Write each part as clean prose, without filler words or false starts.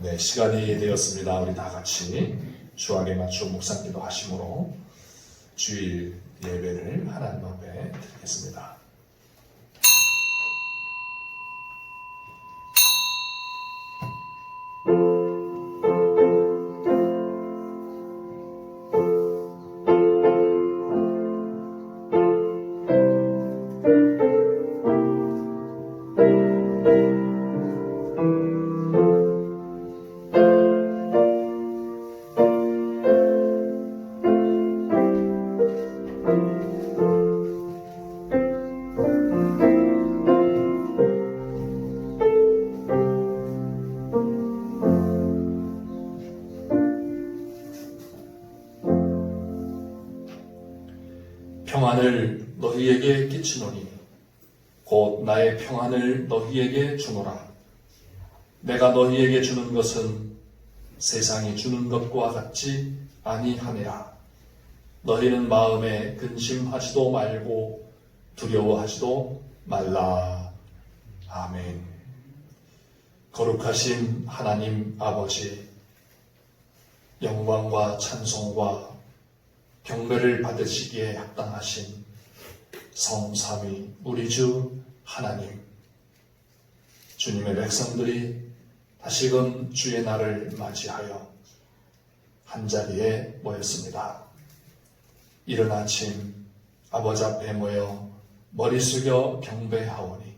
네, 시간이 되었습니다. 우리 다 같이 주안에 맞춰 묵상기도 하심으로 주일 예배를 하나님 앞에 드리겠습니다. 평안을 너희에게 끼치노니 곧 나의 평안을 너희에게 주노라. 내가 너희에게 주는 것은 세상이 주는 것과 같지 아니하니라. 너희는 마음에 근심하지도 말고 두려워하지도 말라. 아멘. 거룩하신 하나님 아버지, 영광과 찬송과 경배를 받으시기에 합당하신 성삼위 우리 주 하나님, 주님의 백성들이 다시금 주의 날을 맞이하여 한자리에 모였습니다. 이른 아침 아버지 앞에 모여 머리 숙여 경배하오니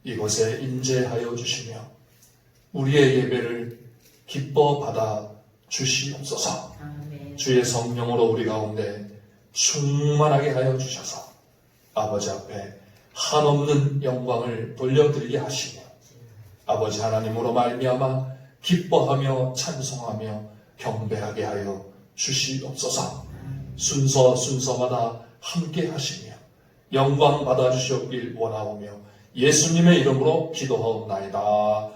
이곳에 임재하여 주시며 우리의 예배를 기뻐 받아 주시옵소서. 주의 성령으로 우리 가운데 충만하게 하여 주셔서 아버지 앞에 한없는 영광을 돌려드리게 하시며 아버지 하나님으로 말미암아 기뻐하며 찬송하며 경배하게 하여 주시옵소서. 순서마다 함께 하시며 영광 받아 주시옵길 원하오며 예수님의 이름으로 기도하옵나이다.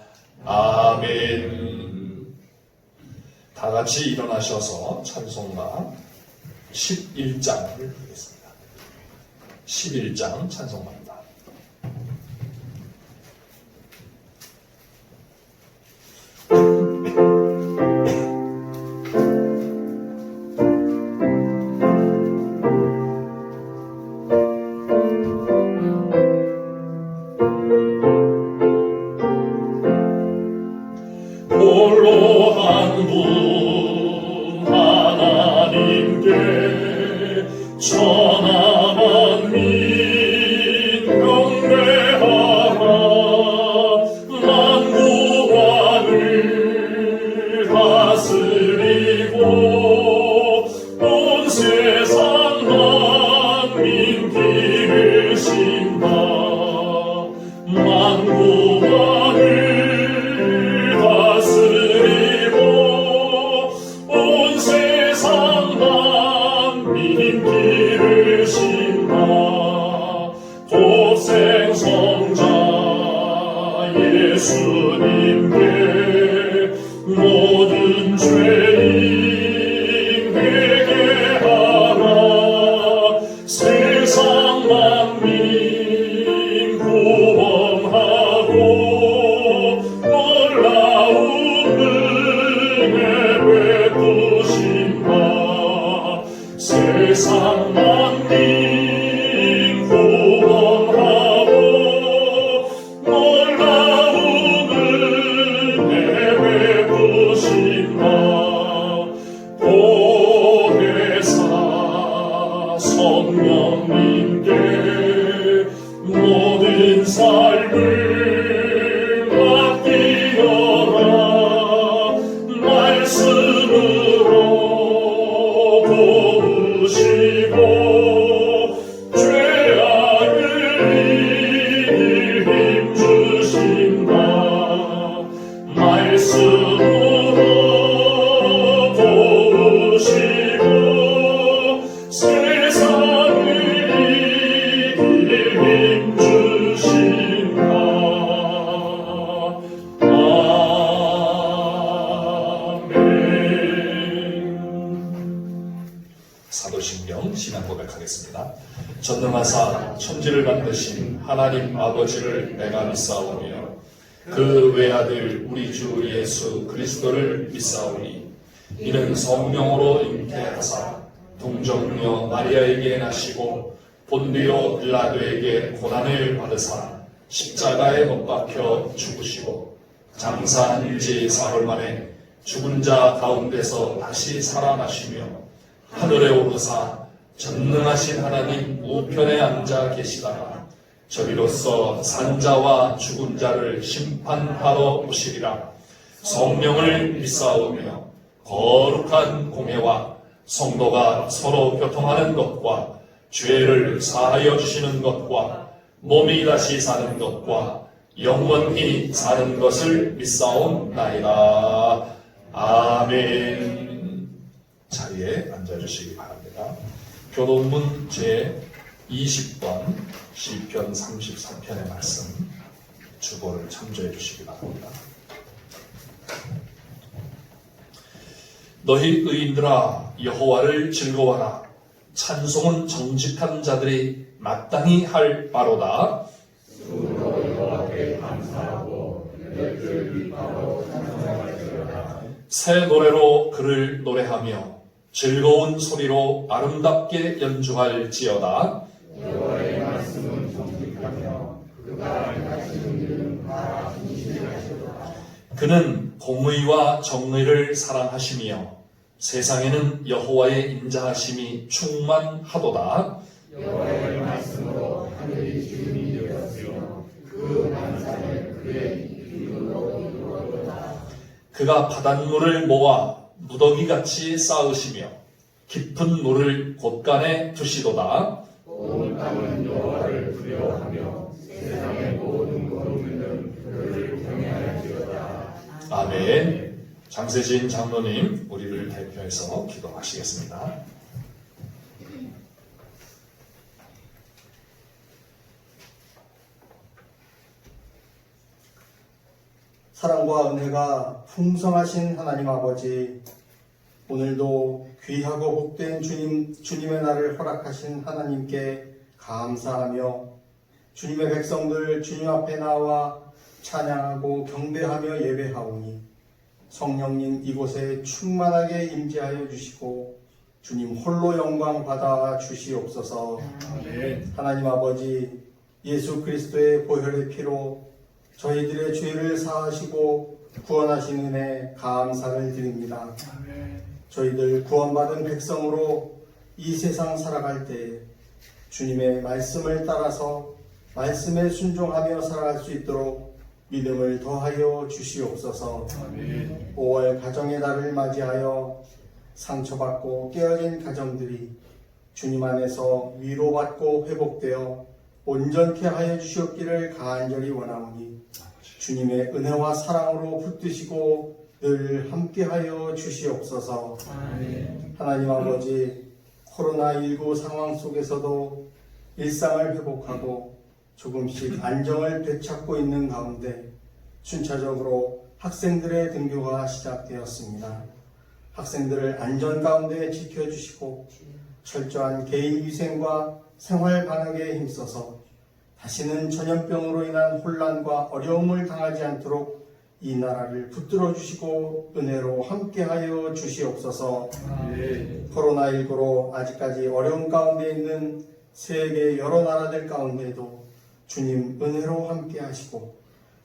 아멘. 다 같이 일어나셔서 찬송가 11장을 부르겠습니다. 11장 찬송가입니다. 홀로 한 분 하나님께 천하 만민 경배하라. 만국왕을 다스리고 온 세상 만민 기르신다. 만국왕을 예수님께 모든 죄인 회개하라. 세상 만민 구원하고 놀라운 은혜 베푸신다. 세상 만민 구원하고 성령님께 모든 삶을 맡기어라. 말씀으로 도우시고 죄악을 이길 힘 주신다. 말씀으로 도우시고 사도신경 신앙 고백하겠습니다. 전능하사 천지를 만드신 하나님 아버지를 내가 믿사오며 그 외아들 우리 주 예수 그리스도를 믿사오니 이는 성령으로 잉태하사 동정녀 마리아에게 나시고 본디오 빌라도에게 고난을 받으사 십자가에 못 박혀 죽으시고 장사한 지 사흘 만에 죽은 자 가운데서 다시 살아나시며 하늘에 오르사 전능하신 하나님 우편에 앉아 계시다가 저리로서 산자와 죽은 자를 심판하러 오시리라. 성령을 믿사오며 거룩한 공회와 성도가 서로 교통하는 것과 죄를 사하여 주시는 것과 몸이 다시 사는 것과 영원히 사는 것을 믿사옵나이다. 아멘. 자리에 앉아주시기 바랍니다. 교동문 제 20번 시편 33편의 말씀 주보를 참조해 주시기 바랍니다. 너희 의인들아 여호와를 즐거워하라. 찬송은 정직한 자들이 마땅히 할 바로다. 새 노래로 그를 노래하며 즐거운 소리로 아름답게 연주할지어다. 여호와의 말씀은 정직하며 그가 행하시는 일은 다 진실하시도다. 그는 공의와 정의를 사랑하시며 세상에는 여호와의 인자하심이 충만하도다. 여호와의 말씀으로 하늘이 기름이 되었으며 그 만상을 그의 이름으로 이루었도다. 그가 바닷물을 모아 무더기같이 쌓으시며 깊은 물을 곳간에 두시도다. 온 땅은 여호와를 두려워하며 세상의 모든 거룩들은 그를 경외할지어다. 아멘. 장세진 장로님 우리를 대표해서 기도하시겠습니다. 사랑과 은혜가 풍성하신 하나님 아버지, 오늘도 귀하고 복된 주님의 날을 허락하신 하나님께 감사하며 주님의 백성들 주님 앞에 나와 찬양하고 경배하며 예배하오니 성령님 이곳에 충만하게 임재하여 주시고 주님 홀로 영광 받아 주시옵소서. 아멘. 하나님 아버지, 예수 그리스도의 보혈의 피로 저희들의 죄를 사하시고 구원하신 은혜 감사를 드립니다. 저희들 구원받은 백성으로 이 세상 살아갈 때 주님의 말씀을 따라서 말씀에 순종하며 살아갈 수 있도록 믿음을 더하여 주시옵소서. 5월 가정의 달을 맞이하여 상처받고 깨어진 가정들이 주님 안에서 위로받고 회복되어 온전케 하여 주시옵기를 간절히 원하오니 주님의 은혜와 사랑으로 붙드시고 늘 함께하여 주시옵소서. 하나님 아버지, 코로나19 상황 속에서도 일상을 회복하고 조금씩 안정을 되찾고 있는 가운데 순차적으로 학생들의 등교가 시작되었습니다. 학생들을 안전 가운데 지켜주시고 철저한 개인 위생과 생활 방역에 힘써서 다시는 전염병으로 인한 혼란과 어려움을 당하지 않도록 이 나라를 붙들어 주시고 은혜로 함께하여 주시옵소서. 코로나19로 아직까지 어려움 가운데 있는 세계 여러 나라들 가운데도 주님 은혜로 함께하시고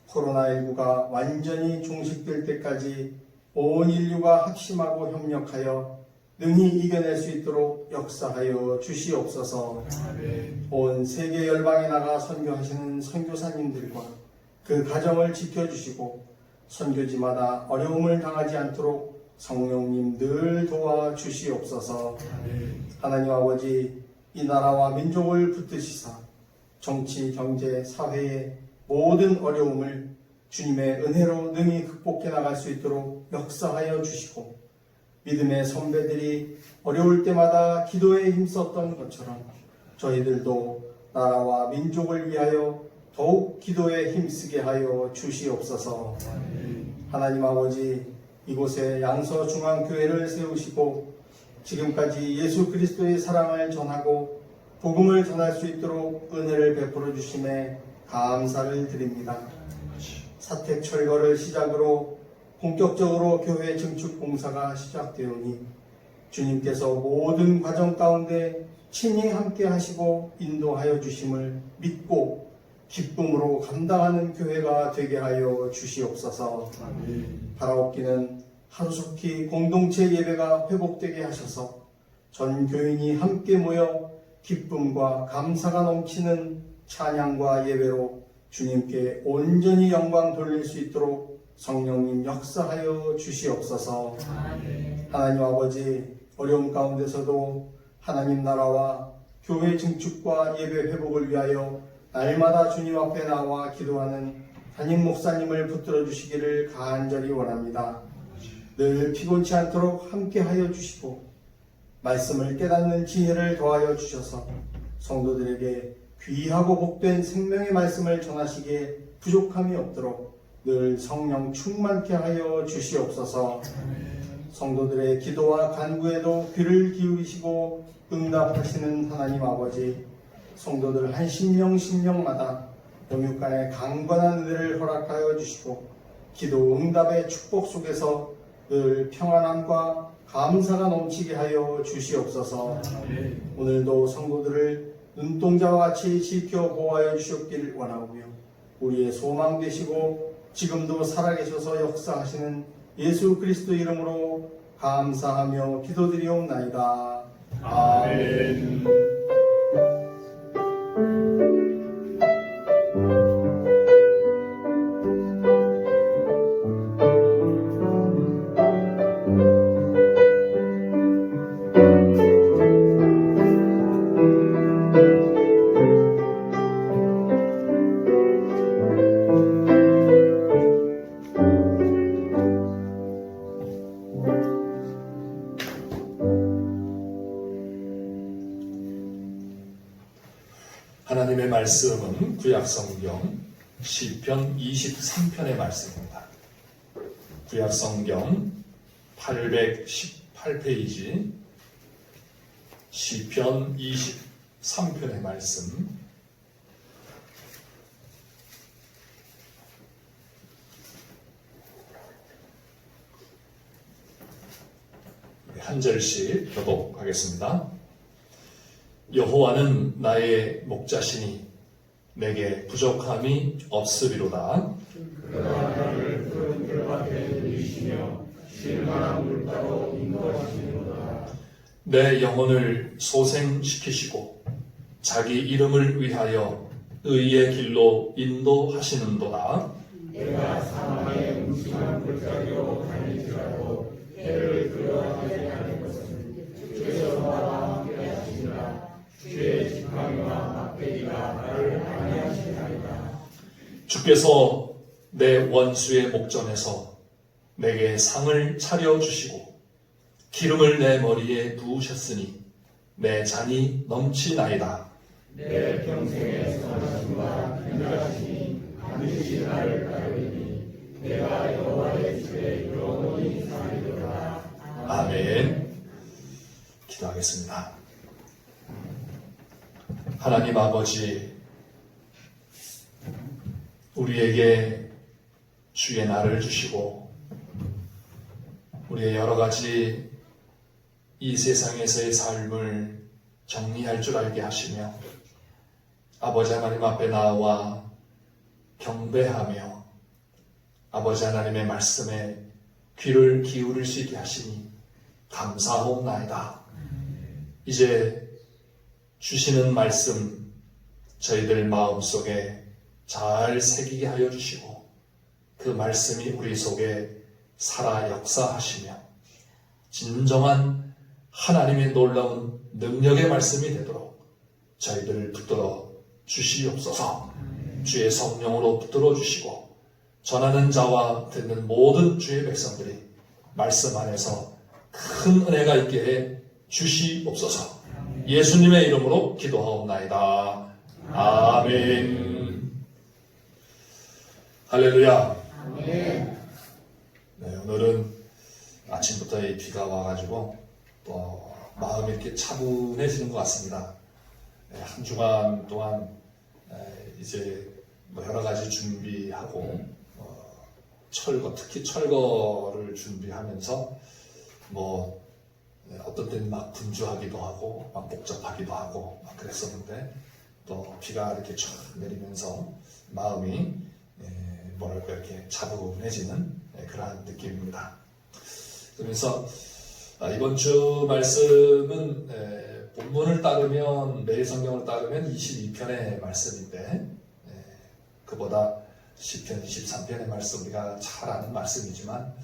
코로나19가 완전히 종식될 때까지 온 인류가 합심하고 협력하여 능히 이겨낼 수 있도록 역사하여 주시옵소서. 온 세계 열방에 나가 선교하시는 선교사님들과 그 가정을 지켜주시고 선교지마다 어려움을 당하지 않도록 성령님 늘 도와주시옵소서. 하나님 아버지, 이 나라와 민족을 붙드시사 정치, 경제, 사회의 모든 어려움을 주님의 은혜로 능히 극복해 나갈 수 있도록 역사하여 주시고 믿음의 선배들이 어려울 때마다 기도에 힘썼던 것처럼 저희들도 나라와 민족을 위하여 더욱 기도에 힘쓰게 하여 주시옵소서. 하나님 아버지, 이곳에 양서중앙교회를 세우시고 지금까지 예수 그리스도의 사랑을 전하고 복음을 전할 수 있도록 은혜를 베풀어 주심에 감사를 드립니다. 사택 철거를 시작으로 본격적으로 교회 증축 공사가 시작되오니 주님께서 모든 과정 가운데 친히 함께 하시고 인도하여 주심을 믿고 기쁨으로 감당하는 교회가 되게 하여 주시옵소서. 바라옵기는 하루속히 공동체 예배가 회복되게 하셔서 전 교인이 함께 모여 기쁨과 감사가 넘치는 찬양과 예배로 주님께 온전히 영광 돌릴 수 있도록 성령님 역사하여 주시옵소서. 하나님 아버지, 어려움 가운데서도 하나님 나라와 교회 증축과 예배 회복을 위하여 날마다 주님 앞에 나와 기도하는 담임 목사님을 붙들어 주시기를 간절히 원합니다. 늘 피곤치 않도록 함께하여 주시고 말씀을 깨닫는 지혜를 더하여 주셔서 성도들에게 귀하고 복된 생명의 말씀을 전하시기에 부족함이 없도록 늘 성령 충만케 하여 주시옵소서. 성도들의 기도와 간구에도 귀를 기울이시고 응답하시는 하나님 아버지, 성도들 한 심령마다 영육간의 강건한 은혜를 허락하여 주시고 기도 응답의 축복 속에서 늘 평안함과 감사가 넘치게 하여 주시옵소서. 오늘도 성도들을 눈동자와 같이 지켜 보호하여 주셨기를 원하오며 우리의 소망 되시고 지금도 살아계셔서 역사하시는 예수 그리스도 이름으로 감사하며 기도드리옵나이다. 아멘. 하나님의 말씀은 구약성경 시편 23편의 말씀입니다. 구약성경 818페이지 시편 23편의 말씀 한 절씩 교독하겠습니다. 여호와는 나의 목자시니 내게 부족함이 없으리로다. 그가 나를 푸른 들밭에 누이시며 쉴만한 물가로 인도하시리로다. 내 영혼을 소생시키시고 자기 이름을 위하여 의의 길로 인도하시는도다. 내가 사망의 음침한 골짜기로 다닐지라도 해를 두려워하지 않을 것은 주께서 나와 함께 하시니라. 주의 지팡이와 막대기가 나를 안위하시나이다. 주께서 내 원수의 목전에서 내게 상을 차려주시고 기름을 내 머리에 부으셨으니 내 잔이 넘치나이다. 내 평생의 선하심과 견고하심이 반드시 나를 따르리니 내가 여호와의 집에 영원히 살리로다. 아멘. 기도하겠습니다. 하나님 아버지, 우리에게 주의 날을 주시고 우리의 여러 가지 이 세상에서의 삶을 정리할 줄 알게 하시며 아버지 하나님 앞에 나와 경배하며 아버지 하나님의 말씀에 귀를 기울일 수 있게 하시니 감사하옵나이다. 이제 주시는 말씀 저희들 마음속에 잘 새기게 하여 주시고 그 말씀이 우리 속에 살아 역사하시며 진정한 하나님의 놀라운 능력의 말씀이 되도록 저희들을 붙들어 주시옵소서. 주의 성령으로 붙들어 주시고 전하는 자와 듣는 모든 주의 백성들이 말씀 안에서 큰 은혜가 있게 해 주시옵소서. 예수님의 이름으로 기도하옵나이다. 아멘. 할렐루야. 네, 오늘은 아침부터 이 비가 와가지고 또 마음이 이렇게 차분해지는 것 같습니다. 한 주간 동안 이제 뭐 여러 가지 준비하고 철거, 특히 철거를 준비하면서 뭐 어떤 때는 막 분주하기도 하고 막 복잡하기도 하고 막 그랬었는데 또 비가 이렇게 쫙 내리면서 마음이 뭐랄까 이렇게 차분해지는 그러한 느낌입니다. 그래서 이번 주 말씀은 본문을 따르면 매일 성경을 따르면 22편의 말씀인데 그보다 시편 23편의 말씀 우리가 잘 아는 말씀이지만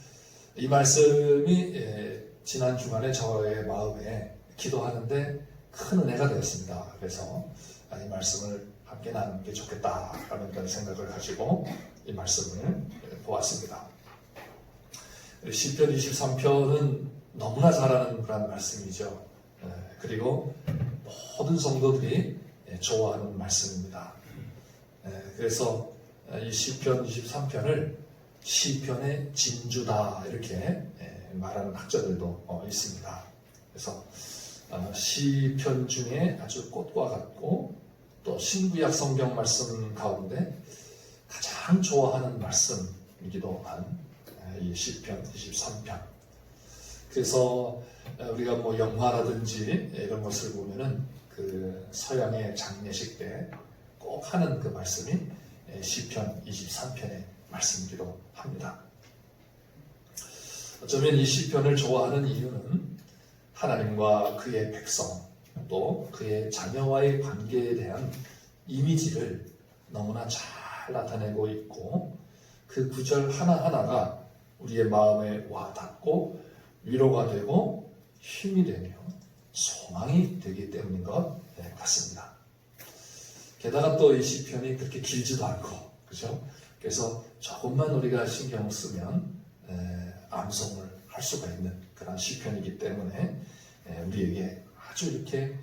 이 말씀이 지난 주간에 저의 마음에 기도하는데 큰 은혜가 되었습니다. 그래서 이 말씀을 함께 나누는 게 좋겠다라는 그런 생각을 가지고 이 말씀을 보았습니다. 시편 23편은 너무나 잘 아는 그런 말씀이죠. 그리고 모든 성도들이 좋아하는 말씀입니다. 그래서 이 시편 23편을 시편의 진주다 이렇게 말하는 학자들도 있습니다. 그래서 시편 중에 아주 꽃과 같고 또 신구약 성경 말씀 가운데 가장 좋아하는 말씀이기도 한 이 시편 23편. 그래서 우리가 뭐 영화라든지 이런 것을 보면은 그 서양의 장례식 때 꼭 하는 그 말씀이 시편 23편의 말씀이기도 합니다. 어쩌면 이 시편을 좋아하는 이유는 하나님과 그의 백성 또 그의 자녀와의 관계에 대한 이미지를 너무나 잘 나타내고 있고 그 구절 하나하나가 우리의 마음에 와 닿고 위로가 되고 힘이 되며 소망이 되기 때문인 것 같습니다. 게다가 또 이 시편이 그렇게 길지도 않고 그죠? 그래서 조금만 우리가 신경 쓰면 암송을 할 수가 있는 그런 시편이기 때문에 우리에게 아주 이렇게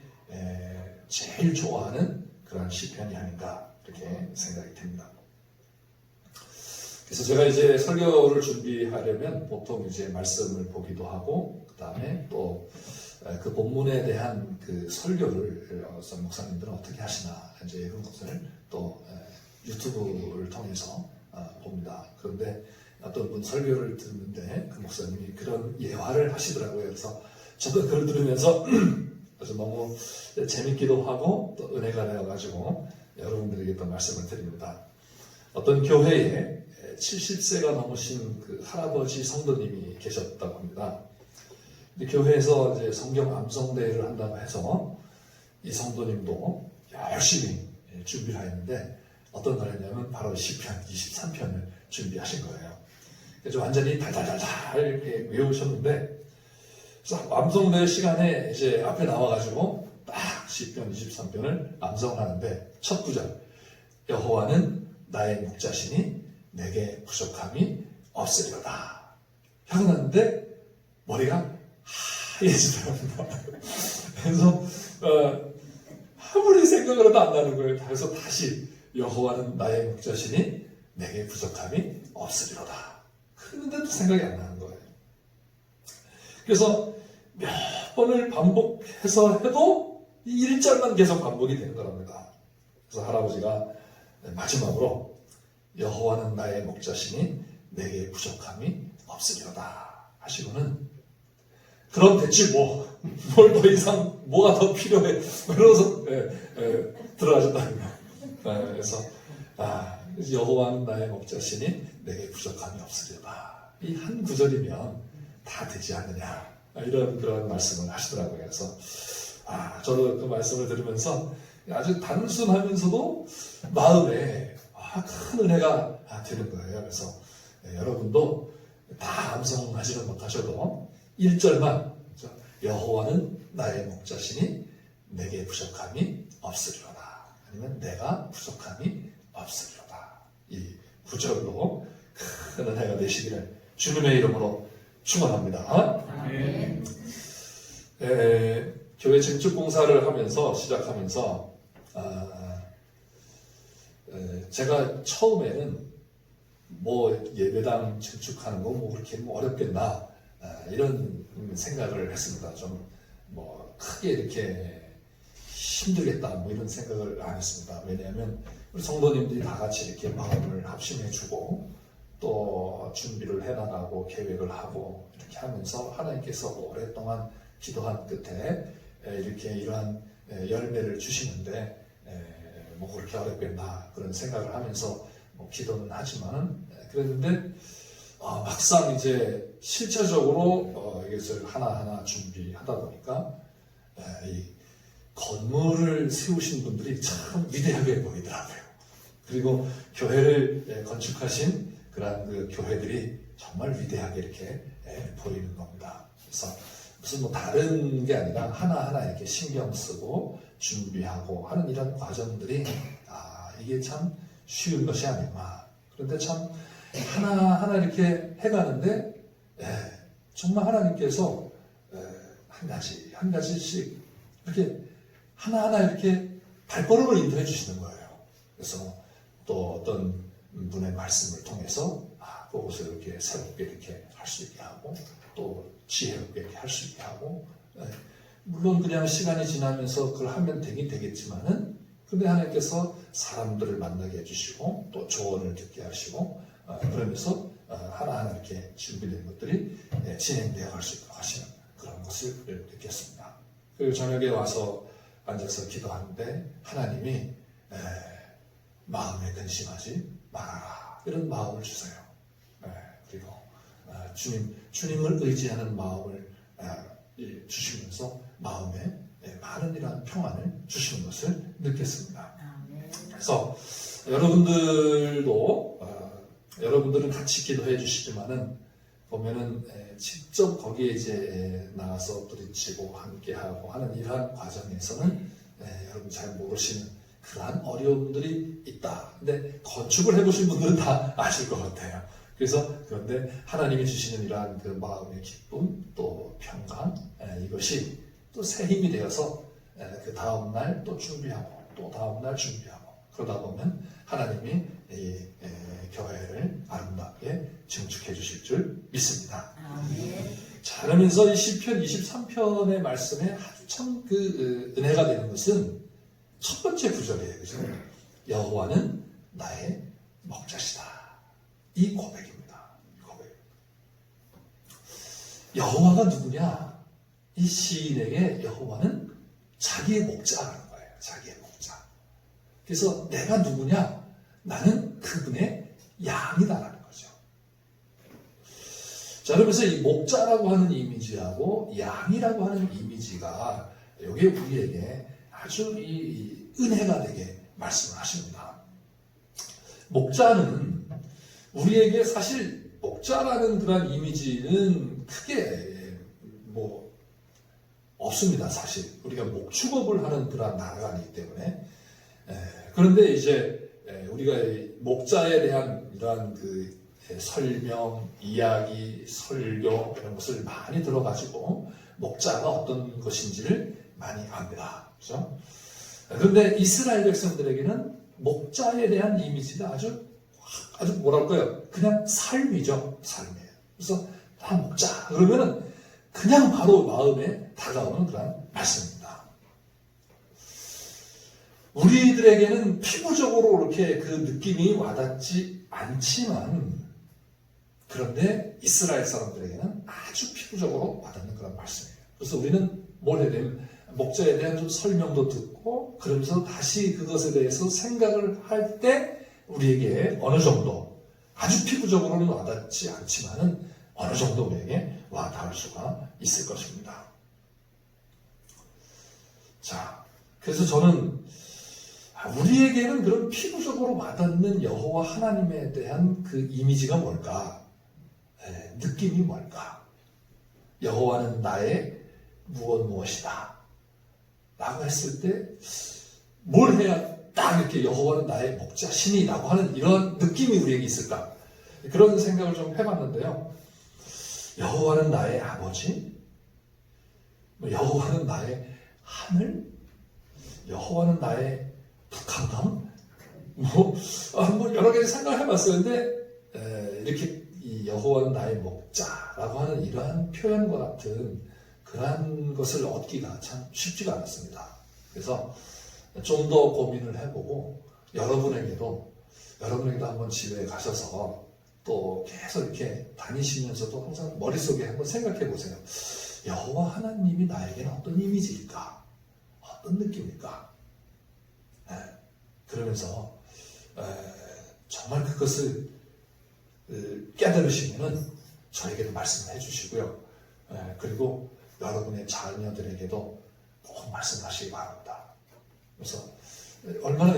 제일 좋아하는 그런 시편이 아닌가 이렇게 생각이 듭니다. 그래서 제가 이제 설교를 준비하려면 보통 이제 말씀을 보기도 하고 그 다음에 또 그 본문에 대한 그 설교를 목사님들은 어떻게 하시나 이제 이런 것을 또 유튜브를 통해서 봅니다. 그런데 어떤 분 설교를 듣는데 그 목사님이 그런 예화를 하시더라고요. 그래서 저도 그걸 들으면서 아주 너무 재밌기도 하고 또 은혜가 되어가지고 여러분들에게 또 말씀을 드립니다. 어떤 교회에 70세가 넘으신 그 할아버지 성도님이 계셨다고 합니다. 근데 교회에서 이제 성경 암송대회를 한다고 해서 이 성도님도 열심히 준비를 했는데 어떤 걸 했냐면 바로 시편 23편을 준비하신 거예요. 그래서 완전히 달달달달 이렇게 외우셨는데 그래서 암송대회 시간에 이제 앞에 나와가지고 딱 시편 23편을 암송하는데 첫 구절 여호와는 나의 목자시니 내게 부족함이 없으리로다 하고 났는데 머리가 하얘지더랍니다. 그래서 아무리 생각을 해도 안 나는 거예요. 그래서 다시 여호와는 나의 목자시니 내게 부족함이 없으리로다. 그런데도 생각이 안 나는 거예요. 그래서 몇 번을 반복해서 해도 이 1절만 계속 반복이 되는 거랍니다. 그래서 할아버지가 마지막으로 여호와는 나의 목자시니 내게 부족함이 없으리로다 하시고는 그럼 됐지 뭘 더 이상 뭐가 더 필요해 그러면서 들어가셨다는 거예요. 그래서 여호와는 나의 목자시니 내게 부족함이 없으리로다 이 한 구절이면 다 되지 않느냐 이런 그런 말씀을 하시더라고요. 그래서 저도 그 말씀을 들으면서 아주 단순하면서도 마음에 큰 은혜가 되는 거예요. 그래서 여러분도 다 암송하지는 못하셔도 1절만 여호와는 나의 목자시니 내게 부족함이 없으리로다 아니면 내가 부족함이 없으리로다 이 구절로 큰 은혜가 되시기를 주님의 이름으로 축원합니다. 아멘. 교회 증축 공사를 하면서 시작하면서 제가 처음에는 뭐 예배당 증축하는 거 뭐 그렇게 뭐 어렵겠나 이런 생각을 했습니다. 좀 뭐 크게 이렇게 힘들겠다 뭐 이런 생각을 안 했습니다. 왜냐하면 우리 성도님들이 다 같이 이렇게 마음을 합심해주고 또 준비를 해나가고 계획을 하고 이렇게 하면서 하나님께서 오랫동안 기도한 끝에 이렇게 이러한 열매를 주시는데 뭐 그렇게 어렵겠나 그런 생각을 하면서 뭐 기도는 하지만은 그랬는데 막상 이제 실제적으로 이것을 하나하나 준비하다 보니까 이 건물을 세우신 분들이 참 위대하게 보이더라고요. 그리고 교회를 건축하신 그러한 그 교회들이 정말 위대하게 이렇게 보이는 겁니다. 그래서 무슨 뭐 다른 게 아니라 하나하나 이렇게 신경 쓰고 준비하고 하는 이런 과정들이 이게 참 쉬운 것이 아니구나. 그런데 참 하나하나 이렇게 해가는데 정말 하나님께서 한 가지씩 이렇게 하나하나 이렇게 발걸음을 인도해 주시는 거예요. 그래서 또 어떤 분의 말씀을 통해서 그것을 이렇게 새롭게 이렇게 할 수 있게 하고 또 지혜롭게 이렇게 할 수 있게 하고 물론 그냥 시간이 지나면서 그걸 하면 되긴 되겠지만은 근데 하나님께서 사람들을 만나게 해주시고 또 조언을 듣게 하시고 그러면서 하나하나 이렇게 준비된 것들이 진행되어 갈 수 있도록 하시는 그런 것을 느꼈습니다. 그리고 저녁에 와서 앉아서 기도하는데 하나님이 마음에 근심하지 말아라 이런 마음을 주세요. 그리고 주님을 의지하는 마음을 주시면서 마음에 많은 이러한 평안을 주시는 것을 느꼈습니다. 그래서 여러분들은 같이 기도해 주시지만은 보면은 직접 거기에 이제 나가서 부딪히고 함께하고 하는 이러한 과정에서는 여러분 잘 모르시는 그러한 어려움들이 있다. 근데 건축을 해보신 분들은 다 아실 것 같아요. 그런데 하나님이 주시는 이러한 그 마음의 기쁨, 또 평강, 이것이 또 새 힘이 되어서 그 다음날 또 준비하고, 또 다음날 준비하고, 그러다 보면 하나님이 이 교회를 아름답게 증축해 주실 줄 믿습니다. 자, 그러면서 이 시편 23편의 말씀에 아주 참 그 은혜가 되는 것은 첫 번째 구절이에요. 그죠? 여호와는 나의 목자시다. 이 고백입니다. 여호와가 누구냐? 이 시인에게 여호와는 자기의 목자라는 거예요. 자기의 목자. 그래서 내가 누구냐? 나는 그분의 양이다라는 거죠. 자, 그러면서 이 목자라고 하는 이미지하고 양이라고 하는 이미지가 여기 우리에게 아주 이 은혜가 되게 말씀을 하십니다. 목자는 우리에게 사실 목자라는 그런 이미지는 크게 뭐 없습니다. 사실 우리가 목축업을 하는 그런 나라가 아니기 때문에 그런데 이제 우리가 목자에 대한 이러한 그 설명, 이야기, 설교 이런 것을 많이 들어가지고 목자가 어떤 것인지를 많이 압니다. 그렇죠? 그런데 이스라엘 백성들에게는 목자에 대한 이미지가 아주 뭐랄까요? 그냥 삶이죠. 삶이에요. 그래서 다 목자 그러면은 그냥 바로 마음에 다가오는 그런 말씀입니다. 우리들에게는 피부적으로 이렇게 그 느낌이 와닿지 않지만 그런데 이스라엘 사람들에게는 아주 피부적으로 와닿는 그런 말씀이에요. 그래서 우리는 뭘 해야 되면 목자에 대한 좀 설명도 듣고 그러면서 다시 그것에 대해서 생각을 할 때 우리에게 어느 정도 아주 피부적으로는 와닿지 않지만은 어느 정도 우리에게 와닿을 수가 있을 것입니다. 자, 그래서 저는 우리에게는 그런 피부적으로 와닿는 여호와 하나님에 대한 그 이미지가 뭘까? 느낌이 뭘까? 여호와는 나의 무엇이다 라고 했을 때 뭘 해야 딱 이렇게 여호와는 나의 목자 신이라고 하는 이런 느낌이 우리에게 있을까? 그런 생각을 좀 해봤는데요. 여호와는 나의 아버지? 여호와는 나의 하늘? 여호와는 나의 북한강? 뭐 여러 가지 생각을 해봤어요. 근데 이렇게 이 여호와는 나의 목자라고 하는 이러한 표현과 같은 그러한 것을 얻기가 참 쉽지가 않았습니다. 그래서 좀 더 고민을 해보고 여러분에게도 한번 집에 가셔서 또 계속 이렇게 다니시면서도 항상 머릿속에 한번 생각해 보세요. 여호와 하나님이 나에게는 어떤 이미지일까? 어떤 느낌일까? 그러면서 정말 그것을 깨달으시면은 저에게도 말씀해 주시고요. 그리고 여러분의 자녀들에게도 꼭 말씀하시기 바랍니다. 그래서 얼마나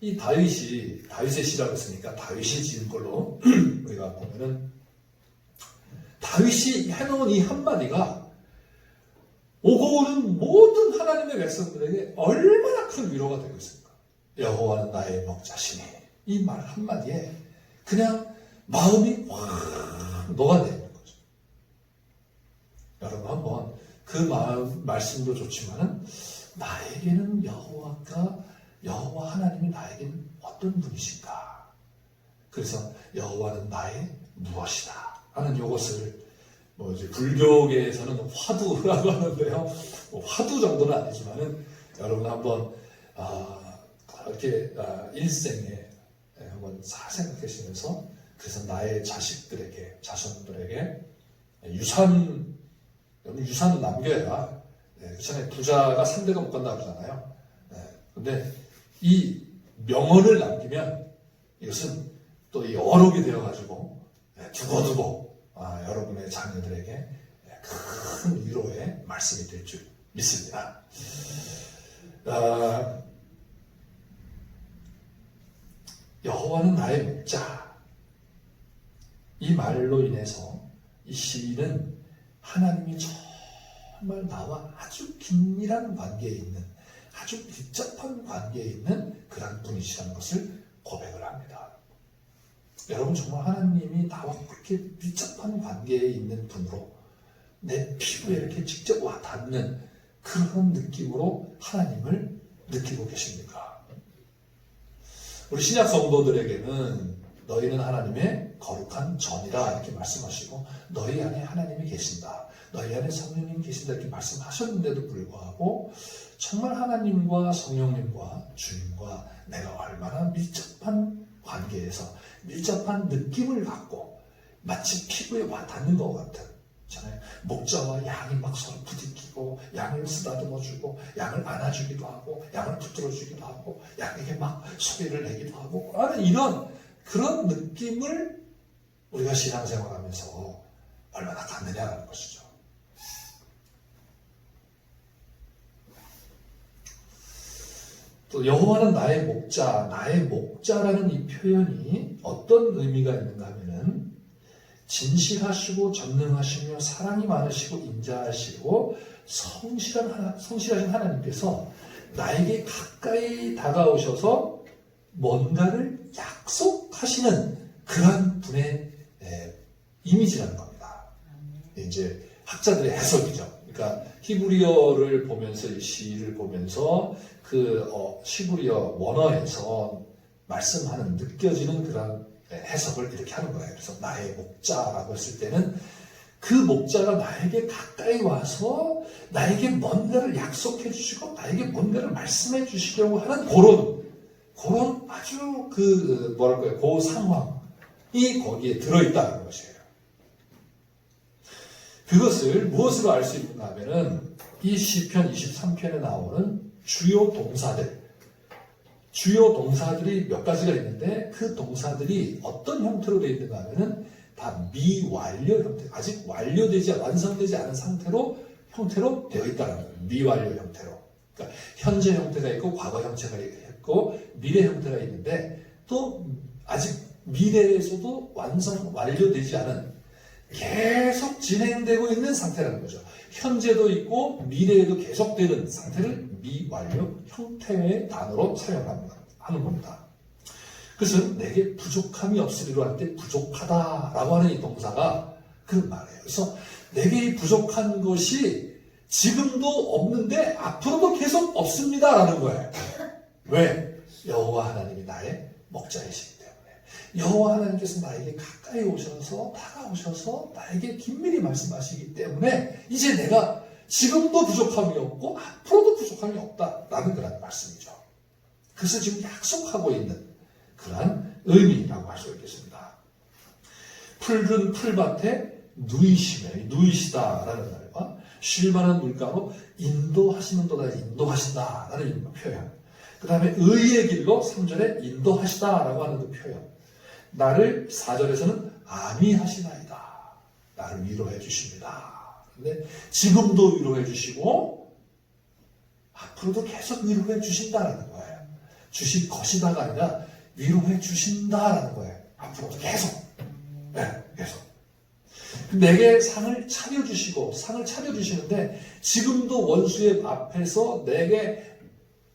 이 다윗의 시라고 했으니까 다윗이 지은 걸로 우리가 보면은 다윗이 해놓은 이 한마디가 오고 오는 모든 하나님의 백성들에게 얼마나 큰 위로가 되고 있습니까? 여호와는 나의 목자시니 이 말 한마디에 그냥 마음이 확 녹아내리는 거죠. 여러분 한번 그 말씀도 좋지만은 나에게는 여호와 하나님이 나에게는 어떤 분이신가? 그래서 여호와는 나의 무엇이다 하는 이것을 이제 불교계에서는 화두라고 하는데요. 화두 정도는 아니지만은 여러분 한번 이렇게 일생에 한번 잘 생각하시면서 그래서 나의 자손들에게 유산을 남겨야 그렇잖아요. 부자가 3대가 못 간다고 그러잖아요. 근데 이 명언을 남기면 이것은 또 이 어록이 되어가지고 두고두고 여러분의 자녀들에게 큰 위로의 말씀이 될 줄 믿습니다. 여호와는 나의 목자. 이 말로 인해서 이 시인은 하나님이 정말 나와 아주 긴밀한 관계에 있는, 아주 밀접한 관계에 있는 그런 분이시라는 것을 고백을 합니다. 여러분 정말 하나님이 나와 그렇게 밀접한 관계에 있는 분으로 내 피부에 이렇게 직접 와 닿는 그런 느낌으로 하나님을 느끼고 계십니까? 우리 신약 성도들에게는 너희는 하나님의 거룩한 전이라 이렇게 말씀하시고 너희 안에 하나님이 계신다. 너희 안에 성령님이 계신다 이렇게 말씀하셨는데도 불구하고 정말 하나님과 성령님과 주님과 내가 얼마나 밀접한 관계에서 밀접한 느낌을 갖고 마치 피부에 와 닿는 것 같은 목자와 양이 막 서로 부딪히고 양을 쓰다듬어주고 양을 안아주기도 하고 양을 붙들어주기도 하고 양에게 막 소리를 내기도 하고 하는 이런 그런 느낌을 우리가 신앙생활하면서 얼마나 갖느냐는 것이죠. 또 여호와는 나의 목자, 나의 목자라는 이 표현이 어떤 의미가 있는가 하면은 진실하시고 전능하시며 사랑이 많으시고 인자하시고 성실하신 하나님께서 나에게 가까이 다가오셔서 뭔가를 약속하시는 그러한 분의 이미지라는 겁니다. 이제 학자들의 해석이죠. 그러니까 히브리어를 보면서 이 시를 보면서 그 히브리어 원어에서 말씀하는 느껴지는 그런 해석을 이렇게 하는 거예요. 그래서 나의 목자라고 했을 때는 그 목자가 나에게 가까이 와서 나에게 뭔가를 약속해 주시고 나에게 뭔가를 말씀해 주시려고 하는 그런 아주 그 상황이 거기에 들어있다는 것이에요. 그것을 무엇으로 알 수 있는가 하면은 이 시편 23편에 나오는 주요 동사들이 몇 가지가 있는데 그 동사들이 어떤 형태로 되어 있는가 하면은 다 미완료 형태, 아직 완성되지 않은 형태로 되어 있다는 거예요. 미완료 형태로. 그러니까 현재 형태가 있고 과거 형태가 있고 미래 형태가 있는데 또 아직 미래에서도 완료되지 않은 계속 진행되고 있는 상태라는 거죠. 현재도 있고 미래에도 계속되는 상태를 미완료 형태의 단어로 사용하는 겁니다. 그래서 내게 부족함이 없으리로 할 때 부족하다라고 하는 이 동사가 그런 말이에요. 그래서 내게 이 부족한 것이 지금도 없는데 앞으로도 계속 없습니다라는 거예요. 왜? 여호와 하나님이 나의 목자이시기 때문에. 여호와 하나님께서 나에게 가까이 오셔서 다가오셔서 나에게 긴밀히 말씀하시기 때문에 이제 내가 지금도 부족함이 없고 앞으로도 부족함이 없다라는 그런 말씀이죠. 그래서 지금 약속하고 있는 그러한 의미라고 할 수 있겠습니다. 푸른 풀밭에 누이시다라는 말과 쉴 만한 물가로 인도하시는도다, 인도하신다라는 표현. 그 다음에 의의 길로 3절에 인도하시다라고 하는 그 표현. 나를 4절에서는 안위하시나이다. 나를 위로해 주십니다. 근데 지금도 위로해 주시고 앞으로도 계속 위로해 주신다라는 거예요. 주실 것이다가 아니라 위로해 주신다라는 거예요. 앞으로도 계속. 네, 계속. 내게 상을 차려주시고 상을 차려주시는데 지금도 원수의 앞에서 내게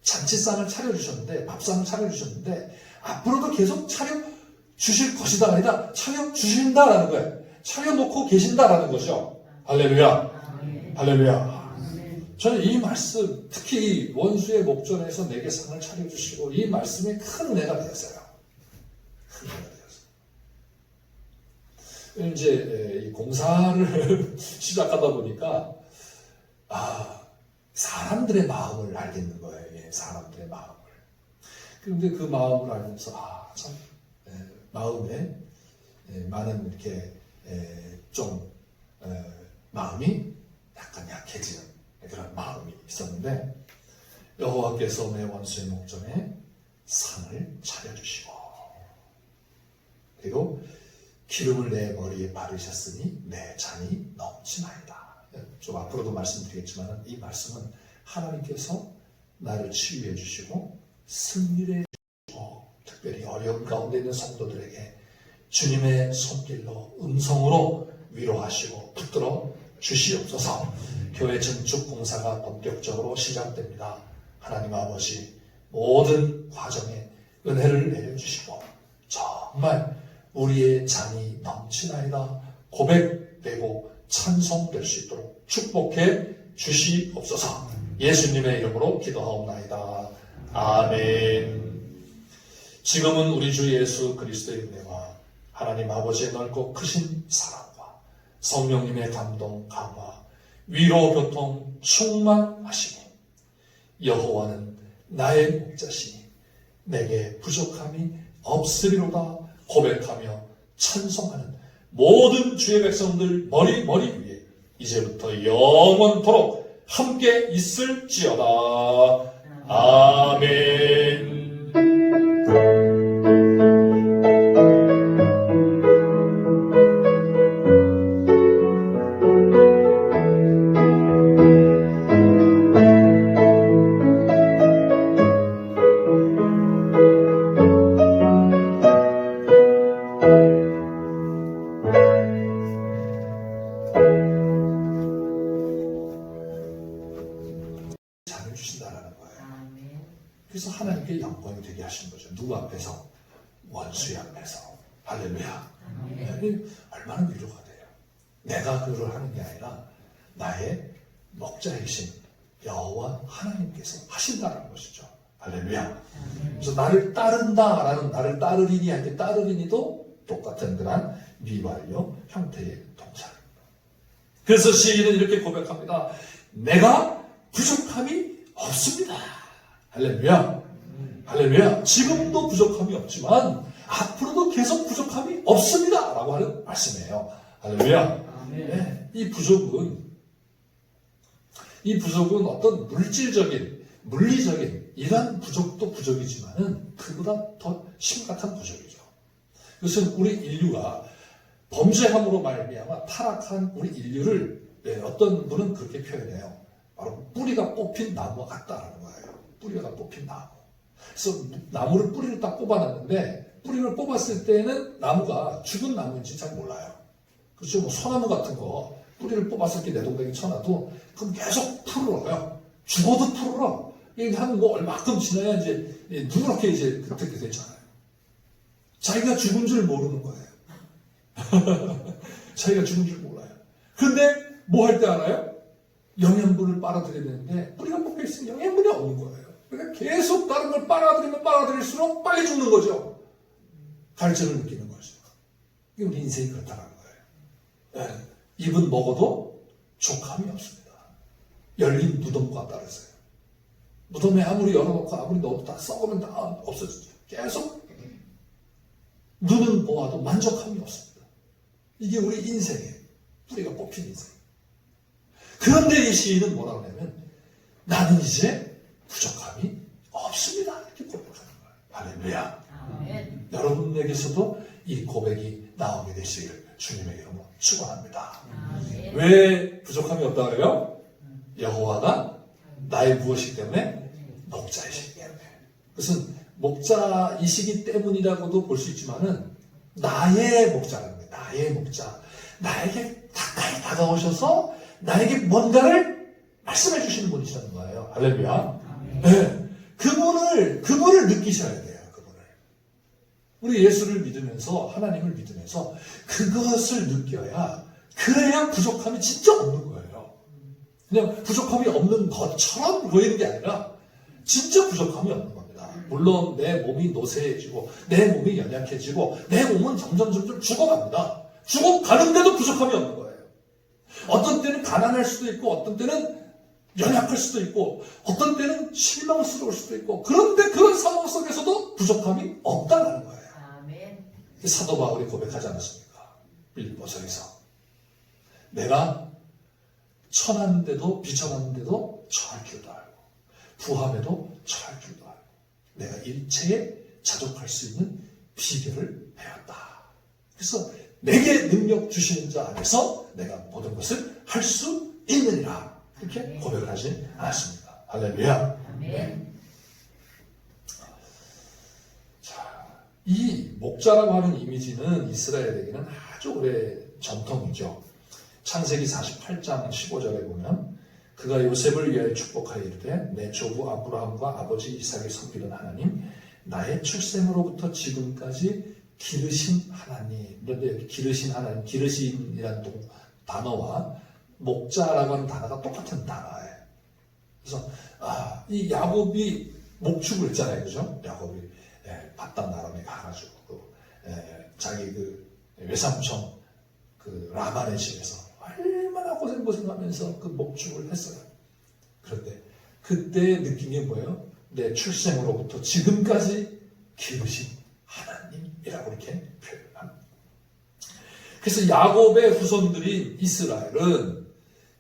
잔치상을 차려주셨는데 밥상을 차려주셨는데 앞으로도 계속 차려주실 것이다 아니라 차려주신다라는 거예요. 차려놓고 계신다라는 거죠. 할렐루야. 할렐루야. 저는 이 말씀, 특히 원수의 목전에서 내게 상을 차려주시고 이 말씀에 큰 은혜가 되었어요. 큰 은혜가 되었어요. 이제 이 공사를 시작하다 보니까 사람들의 마음을 알겠는 거예요. 예, 사람들의 마음을. 그런데 그 마음을 알면서 참 마음에 많은 이렇게 좀 마음이 약간 약해지는 그런 마음이 있었는데 여호와께서 내 원수의 목전에 상을 차려주시고 그리고 기름을 내 머리에 바르셨으니 내 잔이 넘치나이다. 좀 앞으로도 말씀드리겠지만 이 말씀은 하나님께서 나를 치유해 주시고 승리해 주시고 특별히 어려운 가운데 있는 성도들에게 주님의 손길로 음성으로 위로하시고 붙들어 주시옵소서. 교회 증축 공사가 본격적으로 시작됩니다. 하나님 아버지 모든 과정에 은혜를 내려주시고 정말 우리의 잔이 넘치나이다 고백되고 찬송될 수 있도록 축복해 주시옵소서. 예수님의 이름으로 기도하옵나이다. 아멘. 지금은 우리 주 예수 그리스도의 은혜와 하나님 아버지의 넓고 크신 사랑과 성령님의 감동, 감화, 위로, 교통, 충만하시니 여호와는 나의 목자시니 내게 부족함이 없으리로다 고백하며 찬송하는 모든 주의 백성들 머리 위에 이제부터 영원토록 함께 있을지어다. 아멘. 잔을 주신다라는 거예요. 그래서 하나님께 영광이 되게 하시는 거죠. 누구 앞에서? 원수의 앞에서. 할렐루야. 얼마나 위로가 돼요. 내가 그걸 하는 게 아니라 나의 목자이신 여호와 하나님께서 하신다는 것이죠. 할렐루야. 그래서 나를 따른다라는 나를 따르리니 할 때 따르리니도 똑같은 그런 미완료 형태의 동사입니다. 그래서 시인은 이렇게 고백합니다. 내가 부족함이 없습니다. 할렐루야. 할렐루야. 지금도 부족함이 없지만 앞으로도 계속 부족함이 없습니다. 라고 하는 말씀이에요. 할렐루야. 네, 이 부족은 어떤 물질적인, 물리적인 이러한 부족도 부족이지만은 그보다 더 심각한 부족이죠. 그것은 우리 인류가 범죄함으로 말미암아 타락한 우리 인류를 어떤 분은 그렇게 표현해요. 바로 뿌리가 뽑힌 나무와 같다라는 거예요. 뿌리가 뽑힌 나무. 그래서 나무를 뿌리를 딱 뽑아놨는데 뿌리를 뽑았을 때는 나무가 죽은 나무인지 잘 몰라요. 그렇죠? 뭐 소나무 같은 거 뿌리를 뽑았을 때 내동댕이 쳐놔도 그럼 계속 푸르러요. 죽어도 푸르러. 이게 한 뭐 얼마큼 지나야 이제 누렇게 이제 그렇게 되잖아요. 자기가 죽은 줄 모르는 거예요. 자기가 죽은 줄 몰라요. 근데 뭐 할 때 알아요? 영양분을 빨아들여야 되는데 뿌리가 뽑혀 있으면 영양분이 없는 거예요. 그러니까 계속 다른 걸 빨아들이면 빨아들일수록 빨리 죽는 거죠. 갈증을 느끼는 거죠. 이게 우리 인생이 그렇다는 거예요. 네. 입은 먹어도 족함이 없습니다. 열린 무덤과 따르세요. 무덤에 아무리 열어놓고 아무리 넣어도 다 썩으면 다 없어지죠. 계속 눈은 보아도 만족함이 없습니다. 이게 우리 인생에 뿌리가 뽑힌 인생. 그런데 이 시인은 뭐라고 하냐면 나는 이제 부족함이 없습니다. 이렇게 고백하는 거예요. 할렐루야. 아멘. 여러분에게서도 이 고백이 나오게 되시길 주님의 이름으로 축원합니다. 아멘. 왜 부족함이 없다고 해요? 여호와가 나의 무엇이기 때문에? 목자이시기 때문에. 그것은 목자이시기 때문이라고도 볼 수 있지만은 나의 목자라는 거예요. 나의 목자. 나에게 가까이 다가오셔서 나에게 뭔가를 말씀해 주시는 분이시라는 거예요. 할렐루야. 네. 그분을 느끼셔야 돼요. 그분을. 우리 예수를 믿으면서 하나님을 믿으면서 그것을 느껴야 그래야 부족함이 진짜 없는 거예요. 그냥 부족함이 없는 것처럼 보이는 게 아니라 진짜 부족함이 없는 겁니다. 물론 내 몸이 노쇠해지고 내 몸이 연약해지고 내 몸은 점점 죽어갑니다. 죽어가는데도 부족함이 없는 거예요. 어떤 때는 가난할 수도 있고 어떤 때는 연약할 수도 있고 어떤 때는 실망스러울 수도 있고 그런데 그런 상황 속에서도 부족함이 없다는 거예요. 아멘. 사도 바울이 고백하지 않았습니까? 빌립보서에서 내가 천한데도 비천한데도 처할 줄도 알고 부함에도 처할 줄도 알고 내가 일체에 자족할 수 있는 비결을 배웠다. 그래서 내게 능력 주시는 자 안에서 내가 모든 것을 할 수 있느니라. 이렇게 고백을 하지 않았습니다. 할렐루야. 아멘. 자, 이 목자라고 하는 이미지는 이스라엘에게는 아주 오래 전통이죠. 창세기 48장 15절에 보면 그가 요셉을 위하여 축복하여 이르되 내 조부 아브라함과 아버지 이삭이 섬기던 하나님 나의 출생으로부터 지금까지 기르신 하나님. 그런데 기르신 하나님, 기르신이라는 단어와 목자라고 하는 단어가 똑같은 단어예요. 그래서 이 야곱이 목축을 했잖아요, 그죠? 야곱이 바단 나람에 가가지고 자기 그 외삼촌 그 라반의 집에서 얼마나 고생하면서 그 목축을 했어요. 그런데 그때 느낀 게 뭐예요? 내 출생으로부터 지금까지 기르신 하나님이라고 이렇게 표현합니다. 그래서 야곱의 후손들인 이스라엘은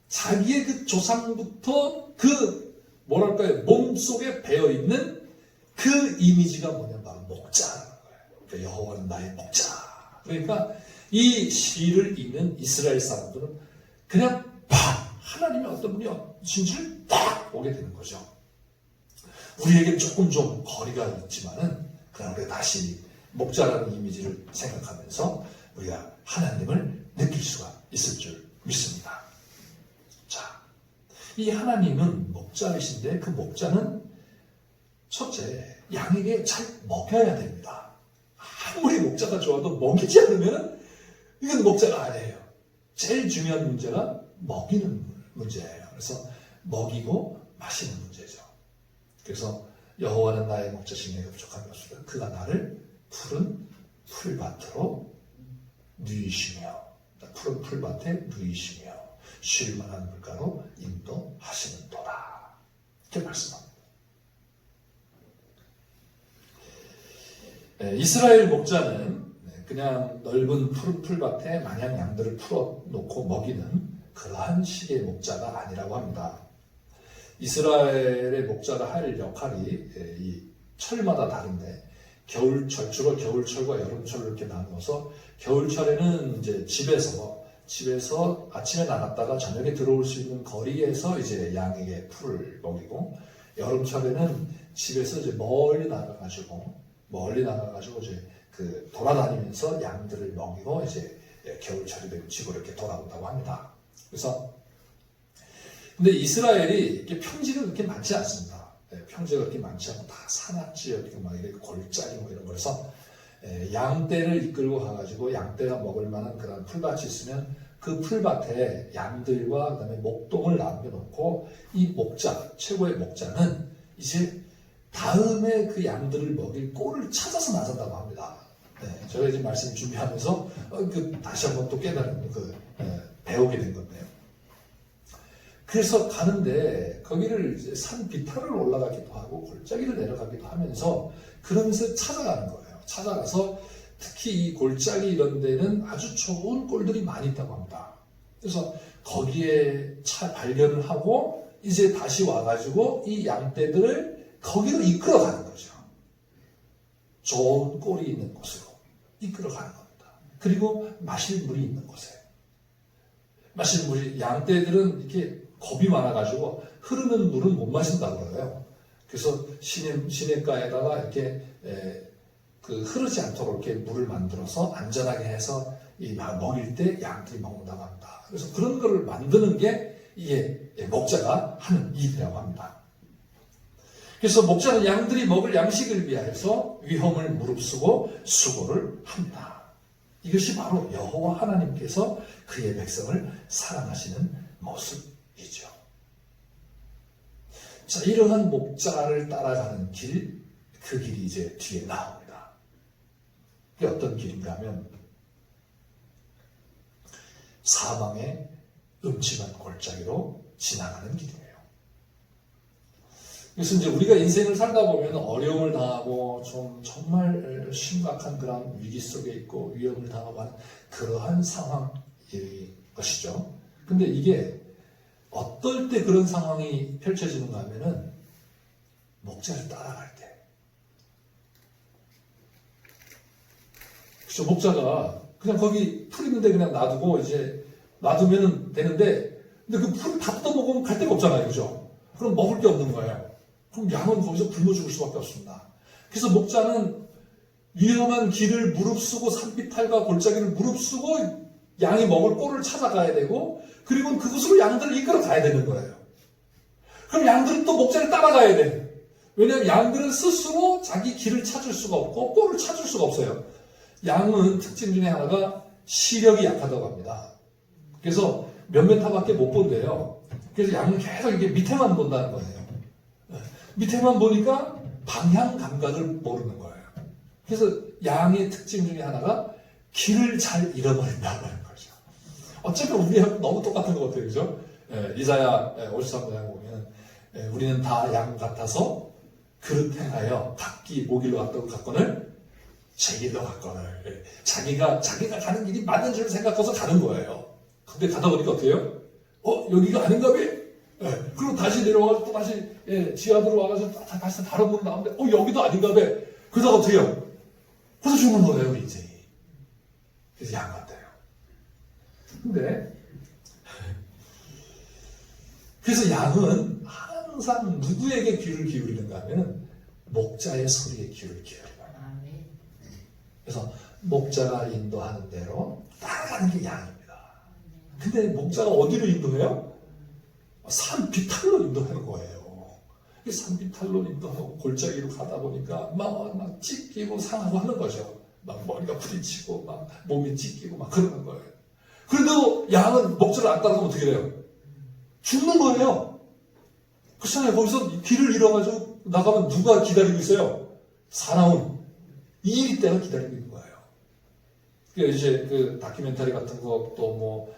자기의 그 조상부터 그 뭐랄까요 몸속에 배어있는 그 이미지가 뭐냐면 바로 목자라는 거예요. 그러니까 여호와는 나의 목자. 그러니까 이 시를 읽는 이스라엘 사람들은 그냥 팍 하나님의 어떤 분이 진실을 딱 오게 되는 거죠. 우리에게 조금 좀 거리가 있지만은 그러나 우리가 다시 목자라는 이미지를 생각하면서 우리가 하나님을 느낄 수가 있을 줄 믿습니다. 자, 이 하나님은 목자이신데 그 목자는 첫째, 양에게 잘 먹여야 됩니다. 아무리 목자가 좋아도 먹이지 않으면 이건 목자가 아니에요. 제일 중요한 문제가 먹이는 문제예요. 그래서 먹이고 마시는 문제죠. 그래서 여호와는 나의 목자시니 내가 부족함이 없으리라. 그가 나를 푸른 풀밭으로 누이시며 푸른 풀밭에 누이시며 쉴만한 물가로 인도하시는도다. 이렇게 말씀합니다. 이스라엘 목자는 그냥 넓은 푸른 풀밭에 마냥 양들을 풀어놓고 먹이는 그러한 식의 목자가 아니라고 합니다. 이스라엘의 목자가 할 역할이 이 철마다 다른데 겨울철, 주로 겨울철과 여름철로 이렇게 나누어서 겨울철에는 이제 집에서 아침에 나갔다가 저녁에 들어올 수 있는 거리에서 이제 양에게 풀을 먹이고 여름철에는 집에서 이제 멀리 나가가지고 이제 그 돌아다니면서 양들을 먹이고 이제 겨울철이 되면 집으로 이렇게 돌아온다고 합니다. 그래서 근데 이스라엘이 이렇게 평지가 그렇게 많지 않습니다. 평지가 그렇게 많지 않고 다 산악지역 이렇게 막 이렇게 골짜기 뭐 이런 거라서 양떼를 이끌고 가가지고 양떼가 먹을 만한 그런 풀밭이 있으면 그 풀밭에 양들과 그다음에 목동을 남겨놓고 이 목자 최고의 목자는 이제 다음에 그 양들을 먹일 꼴을 찾아서 나선다고 합니다. 제가 이제 말씀 준비하면서 다시 한번 또 깨달은 배우게 된 건데요. 그래서 가는데 거기를 이제 산 비탈을 올라가기도 하고 골짜기를 내려가기도 하면서 그러면서 찾아가는 거예요. 찾아가서 특히 이 골짜기 이런 데는 아주 좋은 꼴들이 많이 있다고 합니다. 그래서 거기에 발견을 하고 이제 다시 와가지고 이 양떼들을 거기로 이끌어가는 거죠. 좋은 꼴이 있는 곳으로 이끌어가는 겁니다. 그리고 마실 물이 있는 곳에. 마실 물이, 양떼들은 이렇게 겁이 많아가지고 흐르는 물은 못 마신다고 그래요. 그래서 시냇가에다가 이렇게 흐르지 않도록 이렇게 물을 만들어서 안전하게 해서 먹일 때 양들이 먹는다고 합니다. 그래서 그런 거를 만드는 게 이게 목자가 하는 일이라고 합니다. 그래서 목자는 양들이 먹을 양식을 위하여서 위험을 무릅쓰고 수고를 합니다. 이것이 바로 여호와 하나님께서 그의 백성을 사랑하시는 모습이죠. 자, 이러한 목자를 따라가는 길, 그 길이 이제 뒤에 나옵니다. 그게 어떤 길인가 하면 사망의 음침한 골짜기로 지나가는 길이에요. 그래서 이제 우리가 인생을 살다 보면 어려움을 당하고 좀 정말 심각한 그런 위기 속에 있고 위험을 당하고 하는 그러한 상황일 것이죠. 근데 이게 어떨 때 그런 상황이 펼쳐지는가 하면은 목자를 따라갈 때. 그렇죠. 목자가 그냥 거기 풀 있는데 그냥 놔두고 이제 놔두면 되는데 근데 그 풀을 다 뜯어먹으면 갈 데가 없잖아요. 그죠? 그럼 먹을 게 없는 거예요. 그럼 양은 거기서 굶어 죽을 수밖에 없습니다. 그래서 목자는 위험한 길을 무릅쓰고 산비탈과 골짜기를 무릅쓰고 양이 먹을 꼴을 찾아가야 되고 그리고 그곳으로 양들을 이끌어 가야 되는 거예요. 그럼 양들은 또 목자를 따라가야 돼. 왜냐하면 양들은 스스로 자기 길을 찾을 수가 없고 꼴을 찾을 수가 없어요. 양은 특징 중에 하나가 시력이 약하다고 합니다. 그래서 몇 메타밖에 못 본대요. 그래서 양은 계속 이게 밑에만 본다는 거예요. 밑에만 보니까 방향 감각을 모르는 거예요. 그래서 양의 특징 중에 하나가 길을 잘 잃어버린다는 거죠. 어차피 우리하고 너무 똑같은 것 같아요. 그죠? 이사야 53장에 보면 우리는 다 양 같아서 그릇 행하여 각기 모길로 갔거늘 제 길로 갔거늘 자기가 가는 길이 맞는 줄 생각해서 가는 거예요. 근데 가다 보니까 어떻게 해요? 여기가 아닌가 봐. 그리고 다시 내려와서 또 다시 지하로 와가지고 다시 다른 문으로 나오는데 여기도 아닌가 봐. 그러다가 어떻게 해요? 그래서 죽는 거예요, 우리 인생이. 그래서 양 같아요. 근데 그래서 양은 항상 누구에게 귀를 기울이는가 하면 목자의 소리에 귀를 기울여요. 그래서 목자가 인도하는 대로 따라가는 게 양입니다. 근데 목자가 어디로 인도해요? 산 비탈로 인도하는 거예요. 산 비탈로 인도하고 골짜기로 가다 보니까 막 찢기고 상하고 하는 거죠. 막 머리가 부딪히고 막 몸이 찢기고 막 그러는 거예요. 그런데도 양은 목자를 안 따라가면 어떻게 돼요? 죽는 거예요. 그렇잖아요. 거기서 길을 잃어가지고 나가면 누가 기다리고 있어요? 사나운 이리 때가 기다리고 있는 거예요. 그러니까 이제 그 다큐멘터리 같은 거 또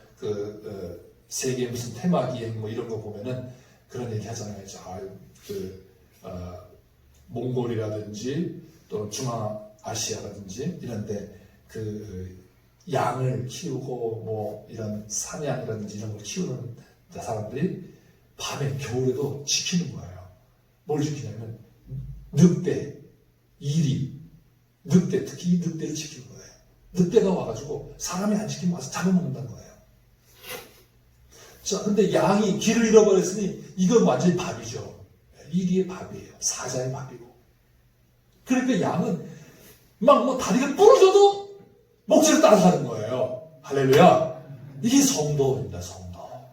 세계 무슨 테마 기행 이런 거 보면은 그런 얘기 하잖아요. 몽골이라든지 또 중앙아시아라든지 이런데 양을 키우고 이런 사냥이라든지 이런 걸 키우는 사람들이 밤에 겨울에도 지키는 거예요. 뭘 지키냐면 늑대, 이리, 늑대, 특히 이 늑대를 지키는 거예요. 늑대가 와가지고 사람이 안 지키면 와서 잡아먹는다는 거예요. 자, 근데 양이 길을 잃어버렸으니 이건 완전히 밥이죠. 이리의 밥이에요. 사자의 밥이고. 그러니까 양은 다리가 부러져도 목줄을 따라가는 거예요. 할렐루야. 이게 성도입니다. 성도예요.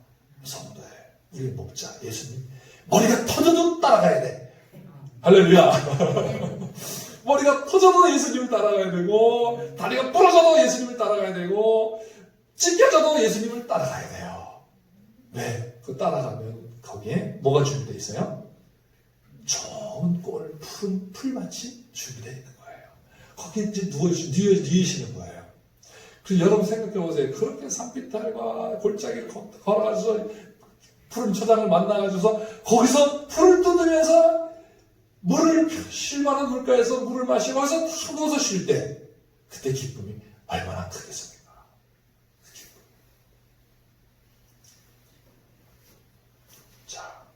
우리 목자, 예수님. 머리가 터져도 따라가야 돼. 할렐루야. 머리가 터져도 예수님을 따라가야 되고, 다리가 부러져도 예수님을 따라가야 되고, 찢겨져도 예수님을 따라가야 돼요. 왜? 따라가면 거기에 뭐가 준비되어 있어요? 좋은 꼴, 푸른 풀밭이 준비되어 있는 거예요. 거기에 이제 누이시는 거예요. 그래서 여러분 생각해 보세요. 그렇게 산비탈과 골짜기를 걸어가서 푸른 초장을 만나가지고서 거기서 풀을 뜯으면서 쉴 만한 물가에서 물을 마시고 거기서 다 누워서 쉴 때 그때 기쁨이 얼마나 크겠습니까? 그 기쁨. 자,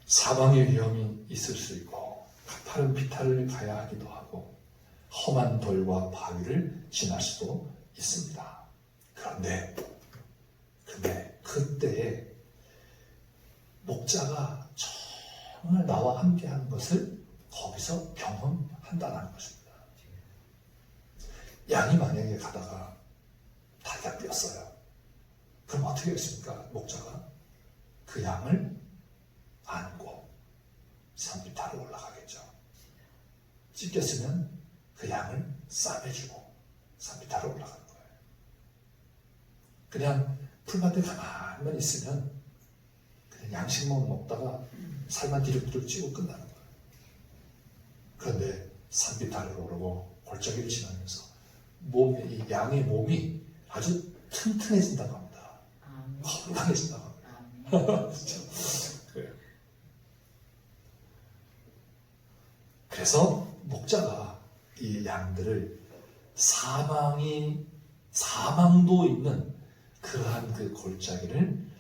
사망의 위험이 있을 수 있고 가파른 비탈을 가야 하기도 하고 험한 돌과 바위를 지날 수도 있습니다. 그런데 그때에 목자가 정말 나와 함께하는 것을 거기서 경험한다는 것입니다. 양이 만약에 가다가 다리가 삐었어요. 그럼 어떻게 했습니까? 목자가 그 양을 안고 산비탈로 올라가겠죠. 찢겼으면 그 양을 싸매주고 산비탈로 올라가는 거예요. 그냥 풀밭에 가만히만 있으면 그냥 양식만 먹다가 살만 뒤룩뒤룩 찌고 끝나는 거예요. 그런데 산비탈을 오르고 골짜기를 지나면서 이 양의 몸이 아주 튼튼해진다고 합니다. 건강해진다고 합니다. 그래요. 그래서 목자가 이 양들을 사망도 있는 그러한 그 골짜기를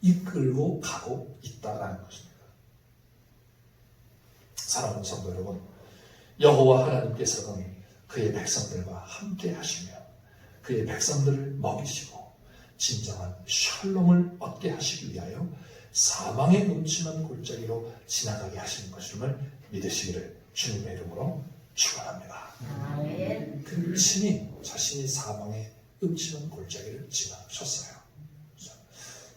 이끌고 가고 있다라는 것입니다. 사랑하는 성도 여러분, 여호와 하나님께서는 그의 백성들과 함께 하시며 그의 백성들을 먹이시고 진정한 샬롬을 얻게 하시기 위하여 사망의 음침한 골짜기로 지나가게 하시는 것임을 믿으시기를 주님의 이름으로 축원합니다. 그 친히 자신이 사망의 음침한 골짜기를 지나셨어요.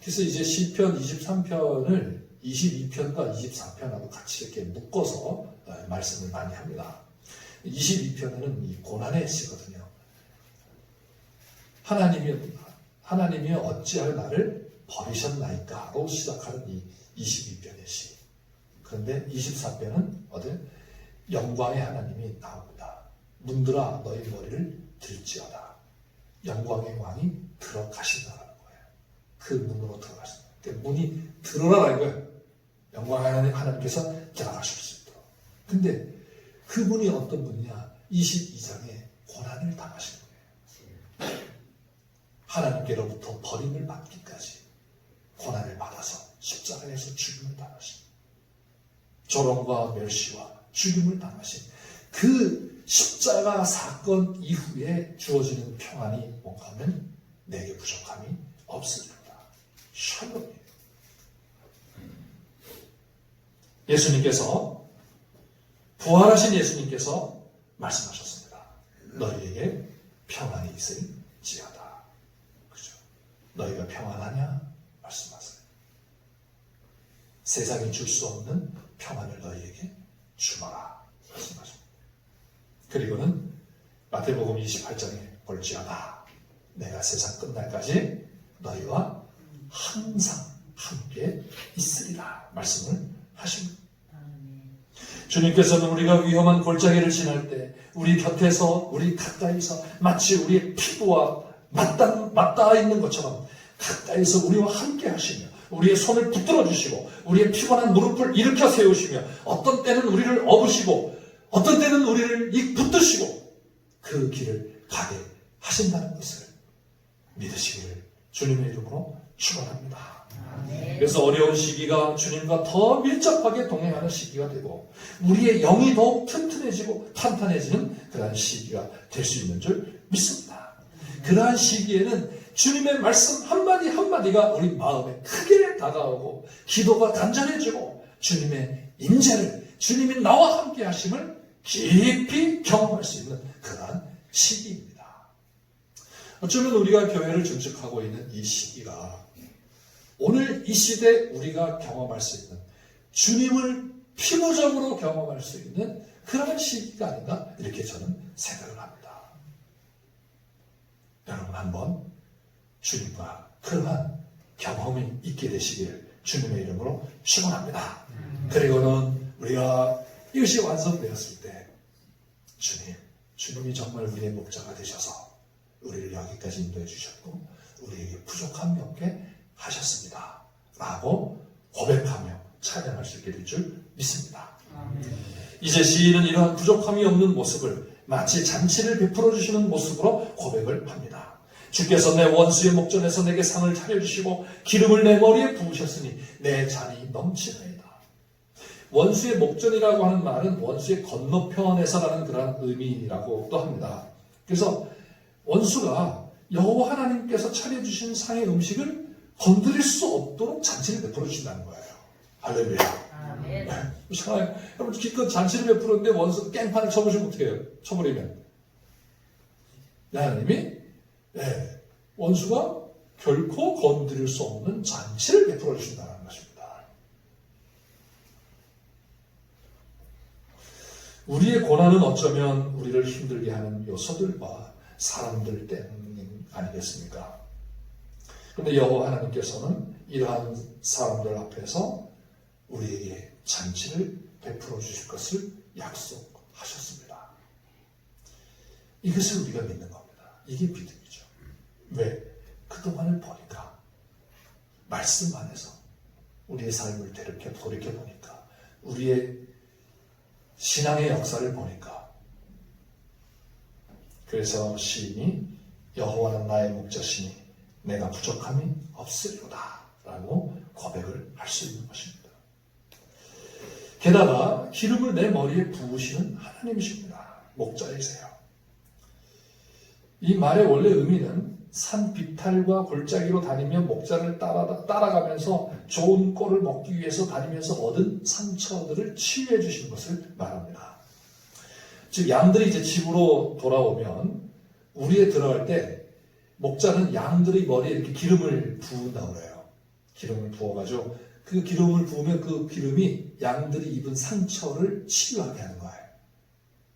그래서 이제 시편 23편을 22편과 24편하고 같이 이렇게 묶어서 말씀을 많이 합니다. 22편에는 이 고난의 시거든요. 하나님이 어찌하여 나를 버리셨나이까로 시작하는 이 22편의 시. 그런데 24편은 어디 영광의 하나님이 나옵니다. 문들아 너희 머리를 들지어다. 영광의 왕이 들어가신다는 거예요. 그 문으로 들어가신다. 그러니까 문이 들어라라는 거예요. 영광의 하나님께서 들어가실 수 있도록. 근데 그 문이 어떤 문이냐? 22장에 고난을 당하시는 거예요. 하나님께로부터 버림을 받기까지 고난을 받아서 십자가에서 죽임을 당하신, 조롱과 멸시와 죽임을 당하신 그 십자가 사건 이후에 주어지는 평안이 뭔가 하면 내게 부족함이 없습니다. 샬롬이에요. 부활하신 예수님께서 말씀하셨습니다. 너희에게 평안이 있을지어다. 그죠? 너희가 평안하냐? 말씀하세요. 세상이 줄 수 없는 평안을 너희에게 주노라. 말씀하십니다. 그리고는 마태복음 28장에 볼지어다. 내가 세상 끝날까지 너희와 항상 함께 있으리라. 말씀을 하십니다. 주님께서는 우리가 위험한 골짜기를 지날 때 우리 곁에서, 우리 가까이서 마치 우리의 피부와 맞닿아 있는 것처럼 가까이서 우리와 함께 하시며 우리의 손을 붙들어 주시고 우리의 피곤한 무릎을 일으켜 세우시며 어떤 때는 우리를 업으시고 어떤 때는 우리를 붙드시고 그 길을 가게 하신다는 것을 믿으시기를 주님의 이름으로 축원합니다. 그래서 어려운 시기가 주님과 더 밀접하게 동행하는 시기가 되고 우리의 영이 더욱 튼튼해지고 탄탄해지는 그러한 시기가 될 수 있는 줄 믿습니다. 그러한 시기에는 주님의 말씀 한마디 한마디가 우리 마음에 크게 다가오고 기도가 간절해지고 주님의 임재를, 주님이 나와 함께 하심을 깊이 경험할 수 있는 그러한 시기입니다. 어쩌면 우리가 교회를 증축하고 있는 이 시기가 오늘 이 시대 우리가 경험할 수 있는 주님을 피부적으로 경험할 수 있는 그런 시기가 아닌가 이렇게 저는 생각을 합니다. 여러분 한번 주님과 그러한 경험이 있게 되시길 주님의 이름으로 축원합니다. 그리고는 우리가 이것이 완성되었을 때 주님이 정말 우리의 목자가 되셔서 우리를 여기까지 인도해 주셨고 우리에게 부족함이 없게 하셨습니다. 라고 고백하며 찬양할 수 있게 될 줄 믿습니다. 이제 시인은 이러한 부족함이 없는 모습을 마치 잔치를 베풀어 주시는 모습으로 고백을 합니다. 주께서 내 원수의 목전에서 내게 상을 차려주시고 기름을 내 머리에 부으셨으니 내 잔이 넘치나이다. 원수의 목전이라고 하는 말은 원수의 건너편에서라는 그런 의미라고도 합니다. 그래서 원수가 여호와 하나님께서 차려주신 상의 음식을 건드릴 수 없도록 잔치를 베풀어 주신다는 거예요. 할렐루야. 아멘. 여러분 기껏 잔치를 베풀었는데 원수 깽판을 쳐보시면 어떻게 해요? 쳐버리면 하나님이 원수가 결코 건드릴 수 없는 잔치를 베풀어 주신다는 것입니다. 우리의 고난은 어쩌면 우리를 힘들게 하는 요소들과 사람들 때문 아니겠습니까? 그런데 여호와 하나님께서는 이러한 사람들 앞에서 우리에게 잔치를 베풀어 주실 것을 약속하셨습니다. 이것을 우리가 믿는 겁니다. 이게 믿음이죠. 왜? 그동안을 보니까 말씀 안에서 우리의 삶을 돌이켜보니까 우리의 신앙의 역사를 보니까 그래서 시인이 여호와는 나의 목자시니 내가 부족함이 없으리로다 라고 고백을 할 수 있는 것입니다. 게다가 기름을 내 머리에 부으시는 하나님이십니다. 목자이세요. 이 말의 원래 의미는 산 비탈과 골짜기로 다니며 목자를 따라가면서 좋은 꼴을 먹기 위해서 다니면서 얻은 상처들을 치유해 주신 것을 말합니다. 즉 양들이 이제 집으로 돌아오면 우리에 들어갈 때 목자는 양들의 머리에 이렇게 기름을 부은다고 그래요. 기름을 부어가지고 그 기름을 부으면 그 기름이 양들이 입은 상처를 치유하게 하는 거예요.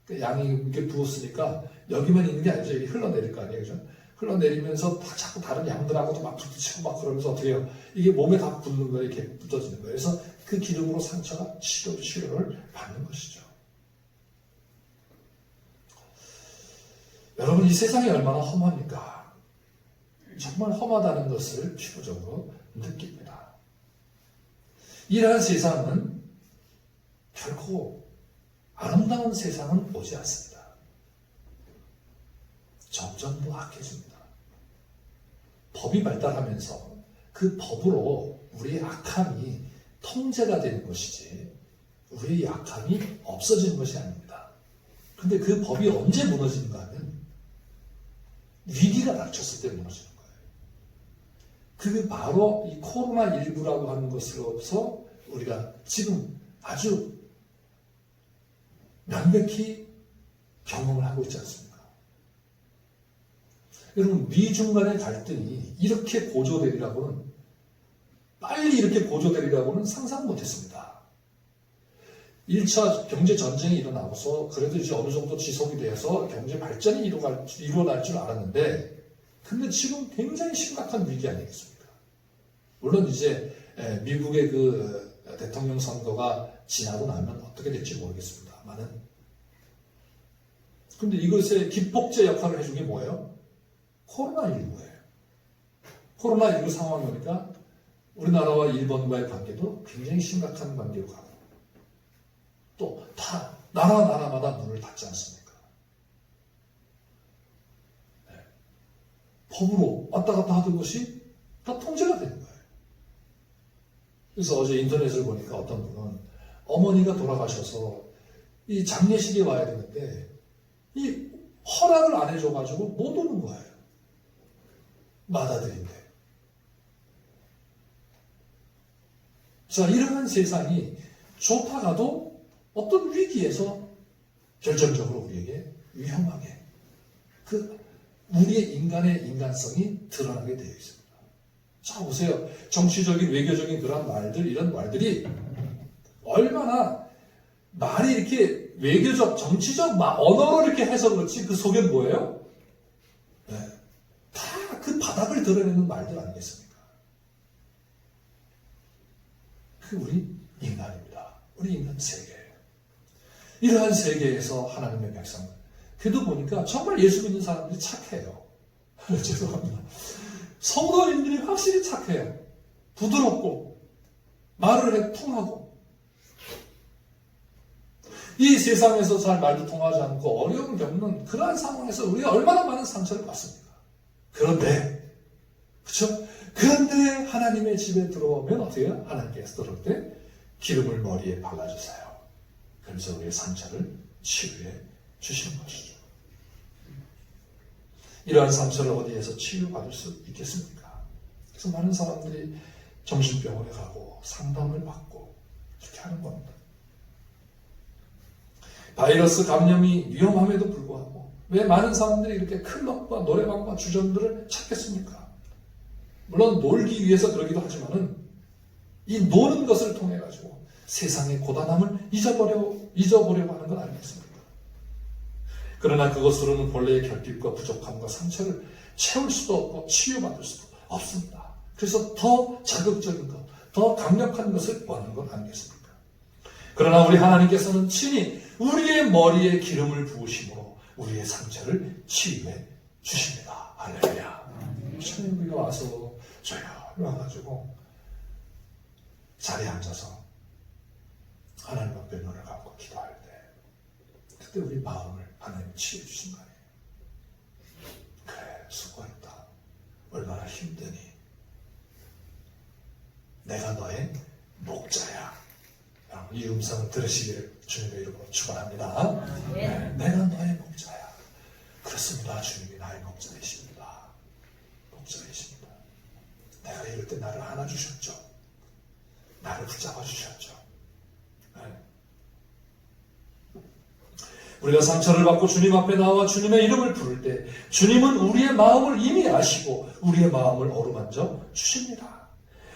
그러니까 양이 이렇게 부었으니까 여기만 있는 게 아니죠. 이게 흘러내릴 거 아니에요. 그죠? 흘러내리면서 자꾸 다른 양들하고도 막 부딪히고 막 그러면서 어떻게 해요? 이게 몸에 다 붙는 거예요. 이렇게 붙어지는 거예요. 그래서 그 기름으로 상처가 치료를 받는 것이죠. 여러분 이 세상이 얼마나 험합니까? 정말 험하다는 것을 피부적으로 느낍니다. 이러한 세상은 결코 아름다운 세상은 오지 않습니다. 점점 더 악해집니다. 법이 발달하면서 그 법으로 우리의 악함이 통제가 되는 것이지 우리의 약함이 없어지는 것이 아닙니다. 근데 그 법이 언제 무너지는가 하면 위기가 닥쳤을 때 무너지는 거예요. 그게 바로 이 코로나19라고 하는 것으로서 우리가 지금 아주 명백히 경험을 하고 있지 않습니까? 여러분 미중 간의 갈등이 이렇게 고조되리라고는 빨리 이렇게 고조되리라고는 상상 못했습니다. 1차 경제전쟁이 일어나고서 그래도 이제 어느 정도 지속이 되어서 경제 발전이 일어날 줄 알았는데 근데 지금 굉장히 심각한 위기 아니겠습니까? 물론 이제 미국의 그 대통령 선거가 지나고 나면 어떻게 될지 모르겠습니다만은 근데 이것의 기폭제 역할을 해준 게 뭐예요? 코로나19예요. 코로나19 상황이 오니까 우리나라와 일본과의 관계도 굉장히 심각한 관계로 가고 또 다 나라마다 문을 닫지 않습니까? 네. 법으로 왔다 갔다 하던 것이 다 통제가 되는 거예요. 그래서 어제 인터넷을 보니까 어떤 분은 어머니가 돌아가셔서 이 장례식에 와야 되는데 이 허락을 안 해줘가지고 못 오는 거예요. 마다들인데. 자, 이러한 세상이 좋다가도 어떤 위기에서 결정적으로 우리에게 위험하게 우리의 인간의 인간성이 드러나게 되어 있습니다. 자, 보세요. 정치적인, 외교적인 그런 말들, 이런 말들이 얼마나 말이 이렇게 외교적, 정치적 언어로 이렇게 해서 그렇지 그 속엔 뭐예요? 네. 다 그 바닥을 드러내는 말들 아니겠습니까? 그 우리 인간입니다. 우리 인간 세계예요. 이러한 세계에서 하나님의 백성은 그래도 보니까 정말 예수 믿는 사람들이 착해요. 죄송합니다. 성도님들이 확실히 착해요. 부드럽고 말을 해 통하고 이 세상에서 잘 말도 통하지 않고 어려움을 겪는 그러한 상황에서 우리가 얼마나 많은 상처를 받습니까? 그런데, 그렇죠? 그런데 하나님의 집에 들어오면 어떻게 해요? 하나님께서 들어올 때 기름을 머리에 발라주세요. 그래서 우리의 상처를 치유해 주시는 것이죠. 이러한 상처를 어디에서 치유받을 수 있겠습니까? 그래서 많은 사람들이 정신병원에 가고 상담을 받고 이렇게 하는 겁니다. 바이러스 감염이 위험함에도 불구하고 왜 많은 사람들이 이렇게 클럽과 노래방과 주점들을 찾겠습니까? 물론 놀기 위해서 그러기도 하지만은 이 노는 것을 통해 가지고 세상의 고단함을 잊어보려고 하는 건 아니겠습니까? 그러나 그것으로는 본래의 결핍과 부족함과 상처를 채울 수도 없고 치유받을 수도 없습니다. 그래서 더 자극적인 것, 더 강력한 것을 원하는 건 아니겠습니까? 그러나 우리 하나님께서는 친히 우리의 머리에 기름을 부으심으로 우리의 상처를 치유해 주십니다. 할렐루야. 처음에 우리가 와서 조용히 와가지고 자리에 앉아서 하나님 앞에 눈을 감고 기도할 때 그때 우리 마음을 하나님 치유해 주신 거 아니에요. 그래, 수고했다. 얼마나 힘드니. 내가 너의 목자야. 여러분, 이 음성을 들으시기를 주님의 이름으로 축원합니다. 네, 내가 너의 목자야. 그렇습니다. 주님이 나의 목자이십니다. 목자이십니다. 내가 이럴 때 나를 안아주셨죠. 나를 붙잡아 주셨죠. 네. 우리가 상처를 받고 주님 앞에 나와 주님의 이름을 부를 때 주님은 우리의 마음을 이미 아시고 우리의 마음을 어루만져 주십니다.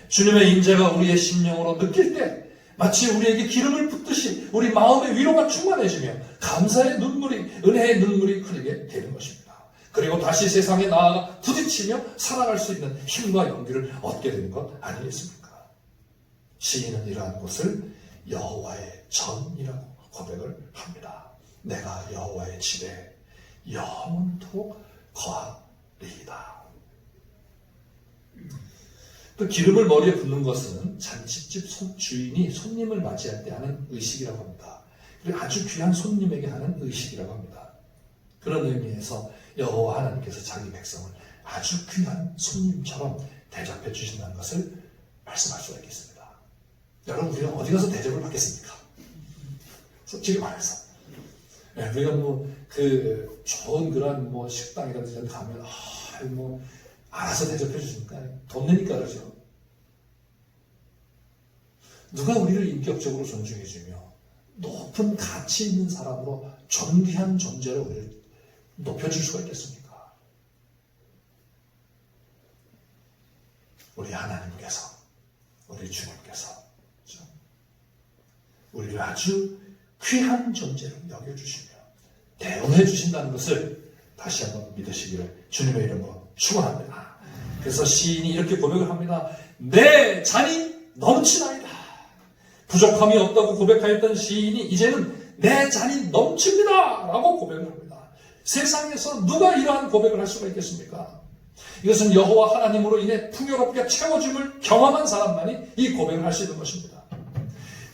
주님의 임재가 우리의 심령으로 느낄 때 마치 우리에게 기름을 붓듯이 우리 마음의 위로가 충만해지며 감사의 눈물이, 은혜의 눈물이 흐르게 되는 것입니다. 그리고 다시 세상에 나아가 부딪히며 살아갈 수 있는 힘과 용기를 얻게 되는 것 아니겠습니까? 시인은 이러한 것을 여호와의 전이라고 고백을 합니다. 내가 여호와의 집에 영원토록 거하리이다. 또 기름을 머리에 붓는 것은 잔치집 주인이 손님을 맞이할 때 하는 의식이라고 합니다. 그리고 아주 귀한 손님에게 하는 의식이라고 합니다. 그런 의미에서 여호와 하나님께서 자기 백성을 아주 귀한 손님처럼 대접해 주신다는 것을 말씀할 수가 있겠습니다. 여러분, 우리가 어디 가서 대접을 받겠습니까? 솔직히 말해서. 네, 우리가 좋은 그런 식당이라든지 이런 데 가면, 알아서 대접해 주십니까? 돈 내니까 그러죠. 누가 우리를 인격적으로 존중해주며 높은 가치 있는 사람으로 존귀한 존재로 우리를 높여줄 수가 있겠습니까? 우리 하나님께서, 우리 주님께서 그렇죠? 우리를 아주 귀한 존재로 여겨주시며 대우해 주신다는 것을 다시 한번 믿으시기를 주님의 이름으로 축원합니다. 그래서 시인이 이렇게 고백을 합니다. 내 잔이 넘치나이다. 부족함이 없다고 고백하였던 시인이 이제는 내 잔이 넘칩니다 라고 고백을 합니다. 세상에서 누가 이러한 고백을 할 수가 있겠습니까? 이것은 여호와 하나님으로 인해 풍요롭게 채워짐을 경험한 사람만이 이 고백을 할 수 있는 것입니다.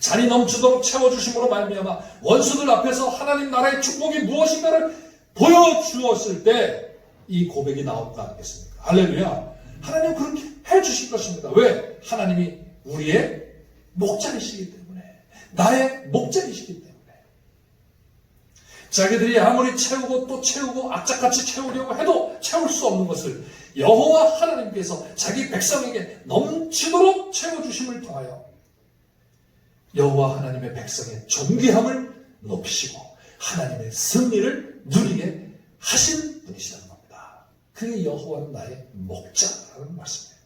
잔이 넘치도록 채워주심으로 말미암아 원수들 앞에서 하나님 나라의 축복이 무엇인가를 보여주었을 때 이 고백이 나올 거 아니겠습니까? 할렐루야. 하나님 그렇게 해주실 것입니다. 왜? 하나님이 우리의 목자이시기 때문에, 나의 목자이시기 때문에. 자기들이 아무리 채우고 또 채우고 악착같이 채우려고 해도 채울 수 없는 것을 여호와 하나님께서 자기 백성에게 넘치도록 채워주심을 통하여 여호와 하나님의 백성의 존귀함을 높이시고 하나님의 승리를 누리게 하신 분이시라는 겁니다. 그게 여호와는 나의 목자라는 말씀이에요.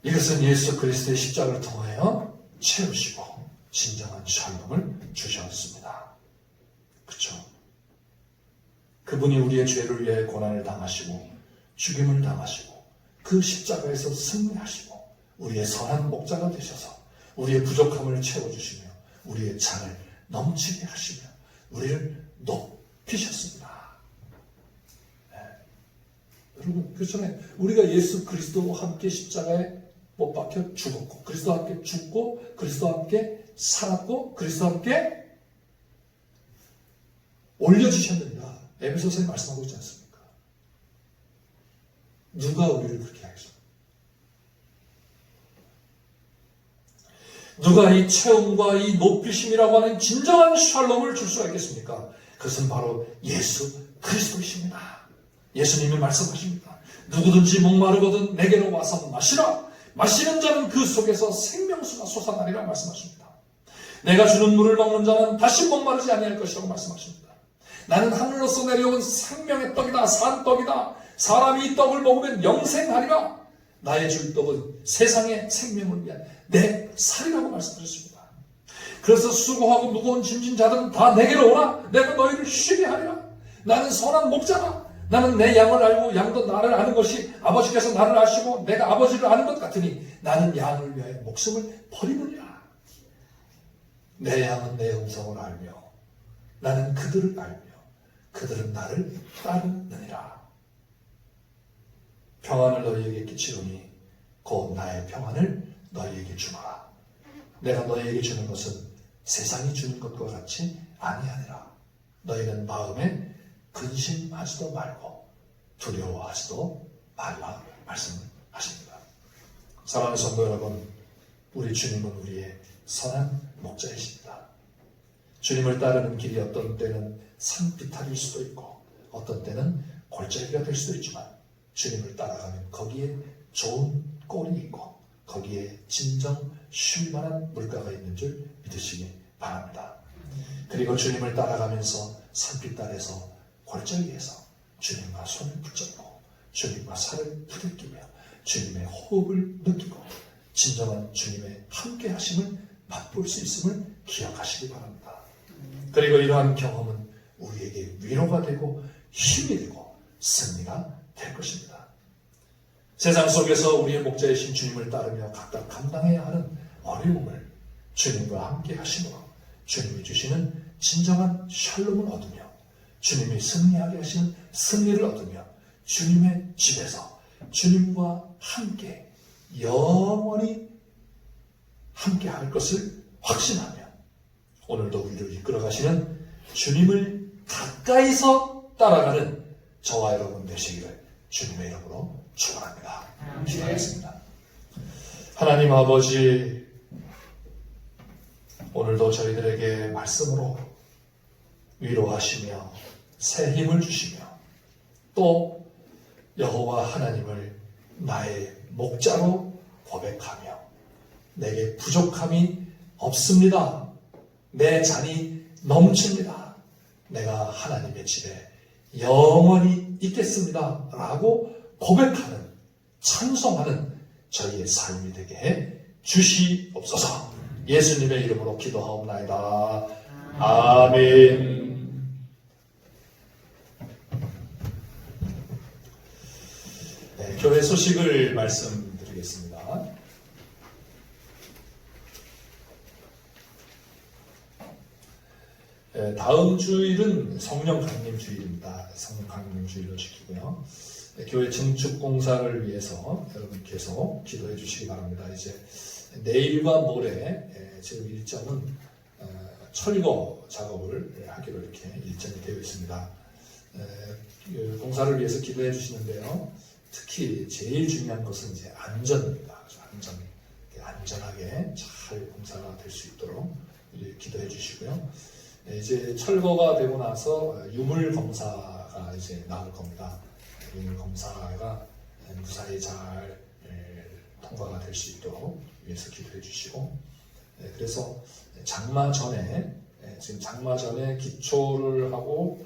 이것은 예수 그리스도의 십자가를 통하여 채우시고 진정한 샬롬을 주셨습니다. 그렇죠? 그분이 우리의 죄를 위해 고난을 당하시고 죽임을 당하시고 그 십자가에서 승리하시고 우리의 선한 목자가 되셔서 우리의 부족함을 채워주시며 우리의 잔을 넘치게 하시며 우리를 높이셨습니다. 네. 여러분, 그렇잖아요. 우리가 예수 그리스도와 함께 십자가에 못 박혀 죽었고, 그리스도와 함께 죽고, 그리스도와 함께 살았고, 그리스도와 함께 올려주셨느니라. 에베소서에 말씀하고 있지 않습니까? 누가 우리를 그렇게 하겠습니까? 누가 이 체험과 이 높이심이라고 하는 진정한 샬롬을 줄 수가 있겠습니까? 그것은 바로 예수 그리스도이십니다. 예수님이 말씀하십니다. 누구든지 목마르거든 내게로 와서 마시라. 마시는 자는 그 속에서 생명수가 솟아나리라 말씀하십니다. 내가 주는 물을 먹는 자는 다시 목마르지 아니할 것이라고 말씀하십니다. 나는 하늘로서 내려온 생명의 떡이다. 산 떡이다. 사람이 이 떡을 먹으면 영생하리라. 나의 줄 떡은 세상의 생명을 위한 내 살이라고 말씀하셨습니다. 그래서 수고하고 무거운 짐진 자들은 다 내게로 오라. 내가 너희를 쉬게 하리라. 나는 선한 목자다. 나는 내 양을 알고 양도 나를 아는 것이 아버지께서 나를 아시고 내가 아버지를 아는 것 같으니 나는 양을 위하여 목숨을 버리느니라. 내 양은 내 음성을 알며 나는 그들을 알며 그들은 나를 따르느니라. 평안을 너희에게 끼치노니 곧 나의 평안을 너희에게 주노라. 내가 너희에게 주는 것은 세상이 주는 것과 같이 아니하니라. 너희는 마음에 근심하지도 말고 두려워하지도 말라 말씀을 하십니다. 사랑하는 성도 여러분, 우리 주님은 우리의 선한 목자이십니다. 주님을 따르는 길이 어떤 때는 산비탈일 수도 있고 어떤 때는 골짜기가 될 수도 있지만 주님을 따라가면 거기에 좋은 꼴이 있고 거기에 진정 쉴만한 물가가 있는 줄 믿으시기 바랍니다. 그리고 주님을 따라가면서 산비탈에서 골짜기에서 주님과 손을 붙잡고 주님과 살을 부대끼며 주님의 호흡을 느끼고 진정한 주님의 함께 하심을 맛볼 수 있음을 기억하시기 바랍니다. 그리고 이러한 경험은 우리에게 위로가 되고 힘이 되고 승리가 될 것입니다. 세상 속에서 우리의 목자이신 주님을 따르며 각각 감당해야 하는 어려움을 주님과 함께 하심으로 주님이 주시는 진정한 샬롬을 얻으며 주님이 승리하게 하시는 승리를 얻으며 주님의 집에서 주님과 함께 영원히 함께 할 것을 확신하며 오늘도 우리를 이끌어 가시는 주님을 가까이서 따라가는 저와 여러분 되시기를 주님의 이름으로 축원합니다. 기도하겠습니다. 하나님 아버지, 오늘도 저희들에게 말씀으로 위로하시며 새 힘을 주시며 또 여호와 하나님을 나의 목자로 고백하며 내게 부족함이 없습니다. 내 잔이 넘칩니다. 내가 하나님의 집에 영원히 있겠습니다. 라고 고백하는, 찬송하는 저희의 삶이 되게 해 주시옵소서. 예수님의 이름으로 기도하옵나이다. 아멘. 네, 교회 소식을 말씀드리겠습니다. 다음 주일은 성령 강림 주일입니다. 성령 강림 주일로 지키고요. 교회 증축 공사를 위해서 여러분 계속 기도해 주시기 바랍니다. 이제 내일과 모레 지금 일정은 철거 작업을 하기로 이렇게 일정이 되어 있습니다. 공사를 위해서 기도해 주시는데요. 특히 제일 중요한 것은 이제 안전입니다. 안전하게 잘 공사가 될 수 있도록 기도해 주시고요. 이제 철거가 되고 나서 유물 검사가 이제 나올 겁니다. 유물 검사가 무사히 잘 통과가 될 수 있도록 위해서 기도해 주시고, 그래서 장마 전에 지금 장마 전에 기초를 하고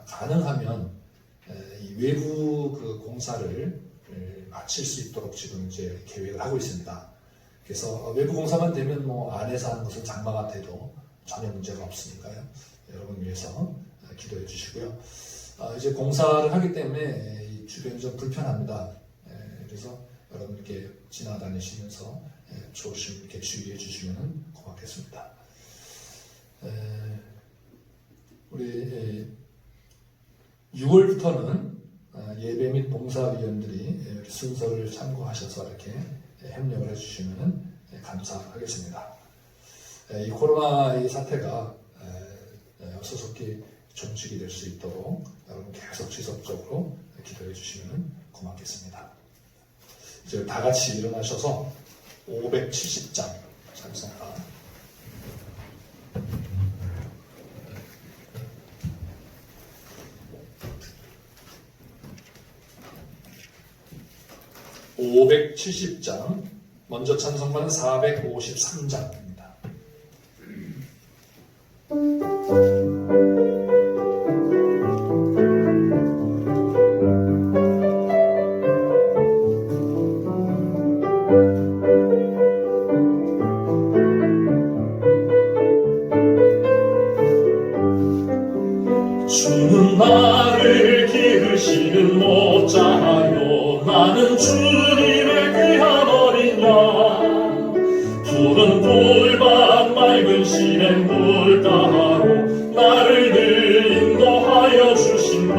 가능하면 이 외부 그 공사를 마칠 수 있도록 지금 이제 계획을 하고 있습니다. 그래서 외부 공사만 되면 뭐 안에서 하는 것은 장마가 돼도 전혀 문제가 없으니까요. 여러분 위해서 기도해 주시고요. 이제 공사를 하기 때문에 이 주변이 좀 불편합니다. 그래서 여러분 이렇게 지나다니시면서 조심 이렇게 주의해 주시면 고맙겠습니다. 우리 6월부터는 예배 및 봉사위원들이 순서를 참고하셔서 이렇게 협력을 해주시면 감사하겠습니다. 이 코로나 이 사태가 소속기 종식이 될 수 있도록 여러분 계속 지속적으로 기도해 주시면 고맙겠습니다. 이제 다 같이 일어나셔서 570장 찬송가 (570장) 먼저 찬송가는 453장입니다. 주는 나를 기르시는 목자요 나는 주님의 귀한 어린 양 푸른 풀밭 맑은 시냇 물가로 나를 늘 인도하여 주신다.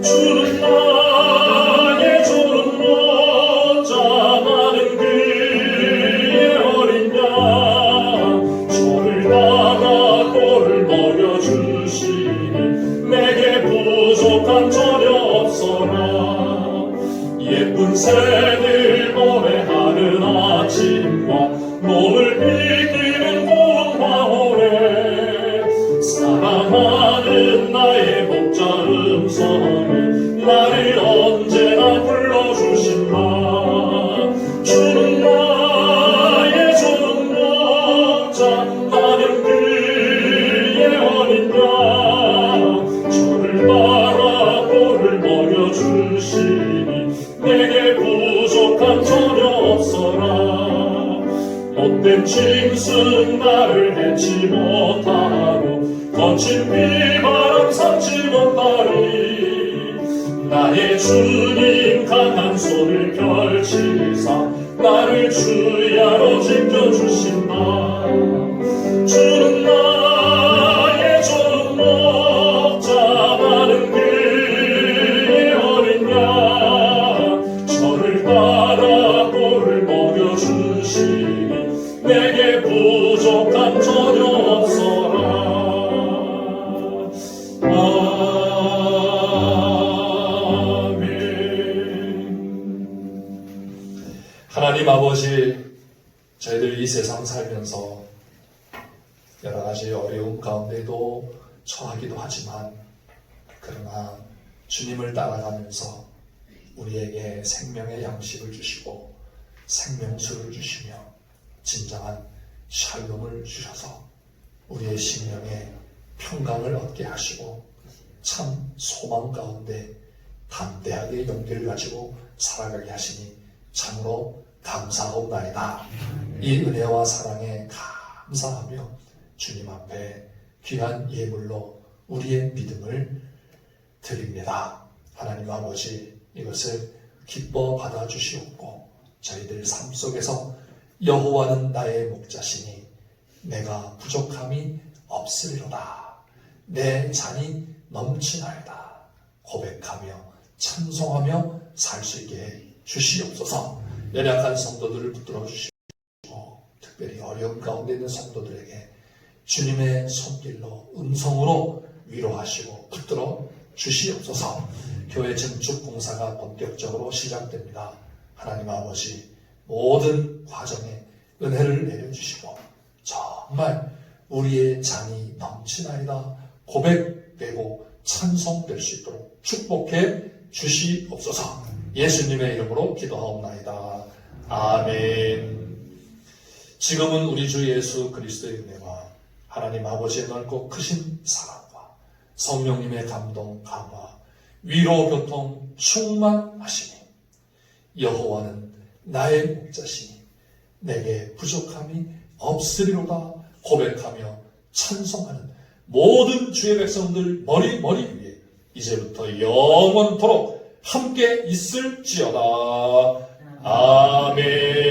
주는 나의 좋은 목자 나는 그의 어린 양 저를 따라 꼴을 먹여주시니 내게 부족한 전혀 없어라. 예쁜 새들 노래하는 아침과 몸을 비키는 고운 화호에 사랑하는 나의 목자 음성이 나를 언제나 불러주신다. 주는 나의 좋은 목자 나는 그의 어린 양 저를 따라 꼴을 먹여주시니 내게 부족한 전혀 없어라. 못된 짐승 나를 해치 못하고 거친 비바람 삼지 못하리. 나의 주님 강한 손을 펼치사 나를 주야로 지켜주신다. 주는 나의 좋은 목자 나는 그의 어린 양 저를 따라 꼴을 먹여주시니 내게 부족한 전혀 없어라. 하나님 아버지, 저희들 이 세상 살면서 여러 가지 어려움 가운데도 처하기도 하지만 그러나 주님을 따라가면서 우리에게 생명의 양식을 주시고 생명수를 주시며 진정한 샬롬을 주셔서 우리의 심령에 평강을 얻게 하시고 참 소망 가운데 담대하게 용기를 가지고 살아가게 하시니 참으로 감사하옵나이다. 이 은혜와 사랑에 감사하며 주님 앞에 귀한 예물로 우리의 믿음을 드립니다. 하나님 아버지, 이것을 기뻐 받아주시옵고 저희들 삶 속에서 여호와는 나의 목자시니 내가 부족함이 없으리로다. 내 잔이 넘치나이다. 고백하며 찬송하며 살 수 있게 주시옵소서. 연약한 성도들을 붙들어 주시고 특별히 어려움 가운데 있는 성도들에게 주님의 손길로 음성으로 위로하시고 붙들어 주시옵소서. 교회 증축 공사가 본격적으로 시작됩니다. 하나님 아버지, 모든 과정에 은혜를 내려주시고 정말 우리의 잔이 넘치나이다 고백되고 찬송될 수 있도록 축복해 주시옵소서. 예수님의 이름으로 기도하옵나이다. 아멘. 지금은 우리 주 예수 그리스도의 은혜와 하나님 아버지의 넓고 크신 사랑과 성령님의 감동, 감화, 위로, 교통, 충만하시니 여호와는 나의 목자시니 내게 부족함이 없으리로다 고백하며 찬송하는 모든 주의 백성들 머리 위에 이제부터 영원토록 함께 있을지어다. 아멘.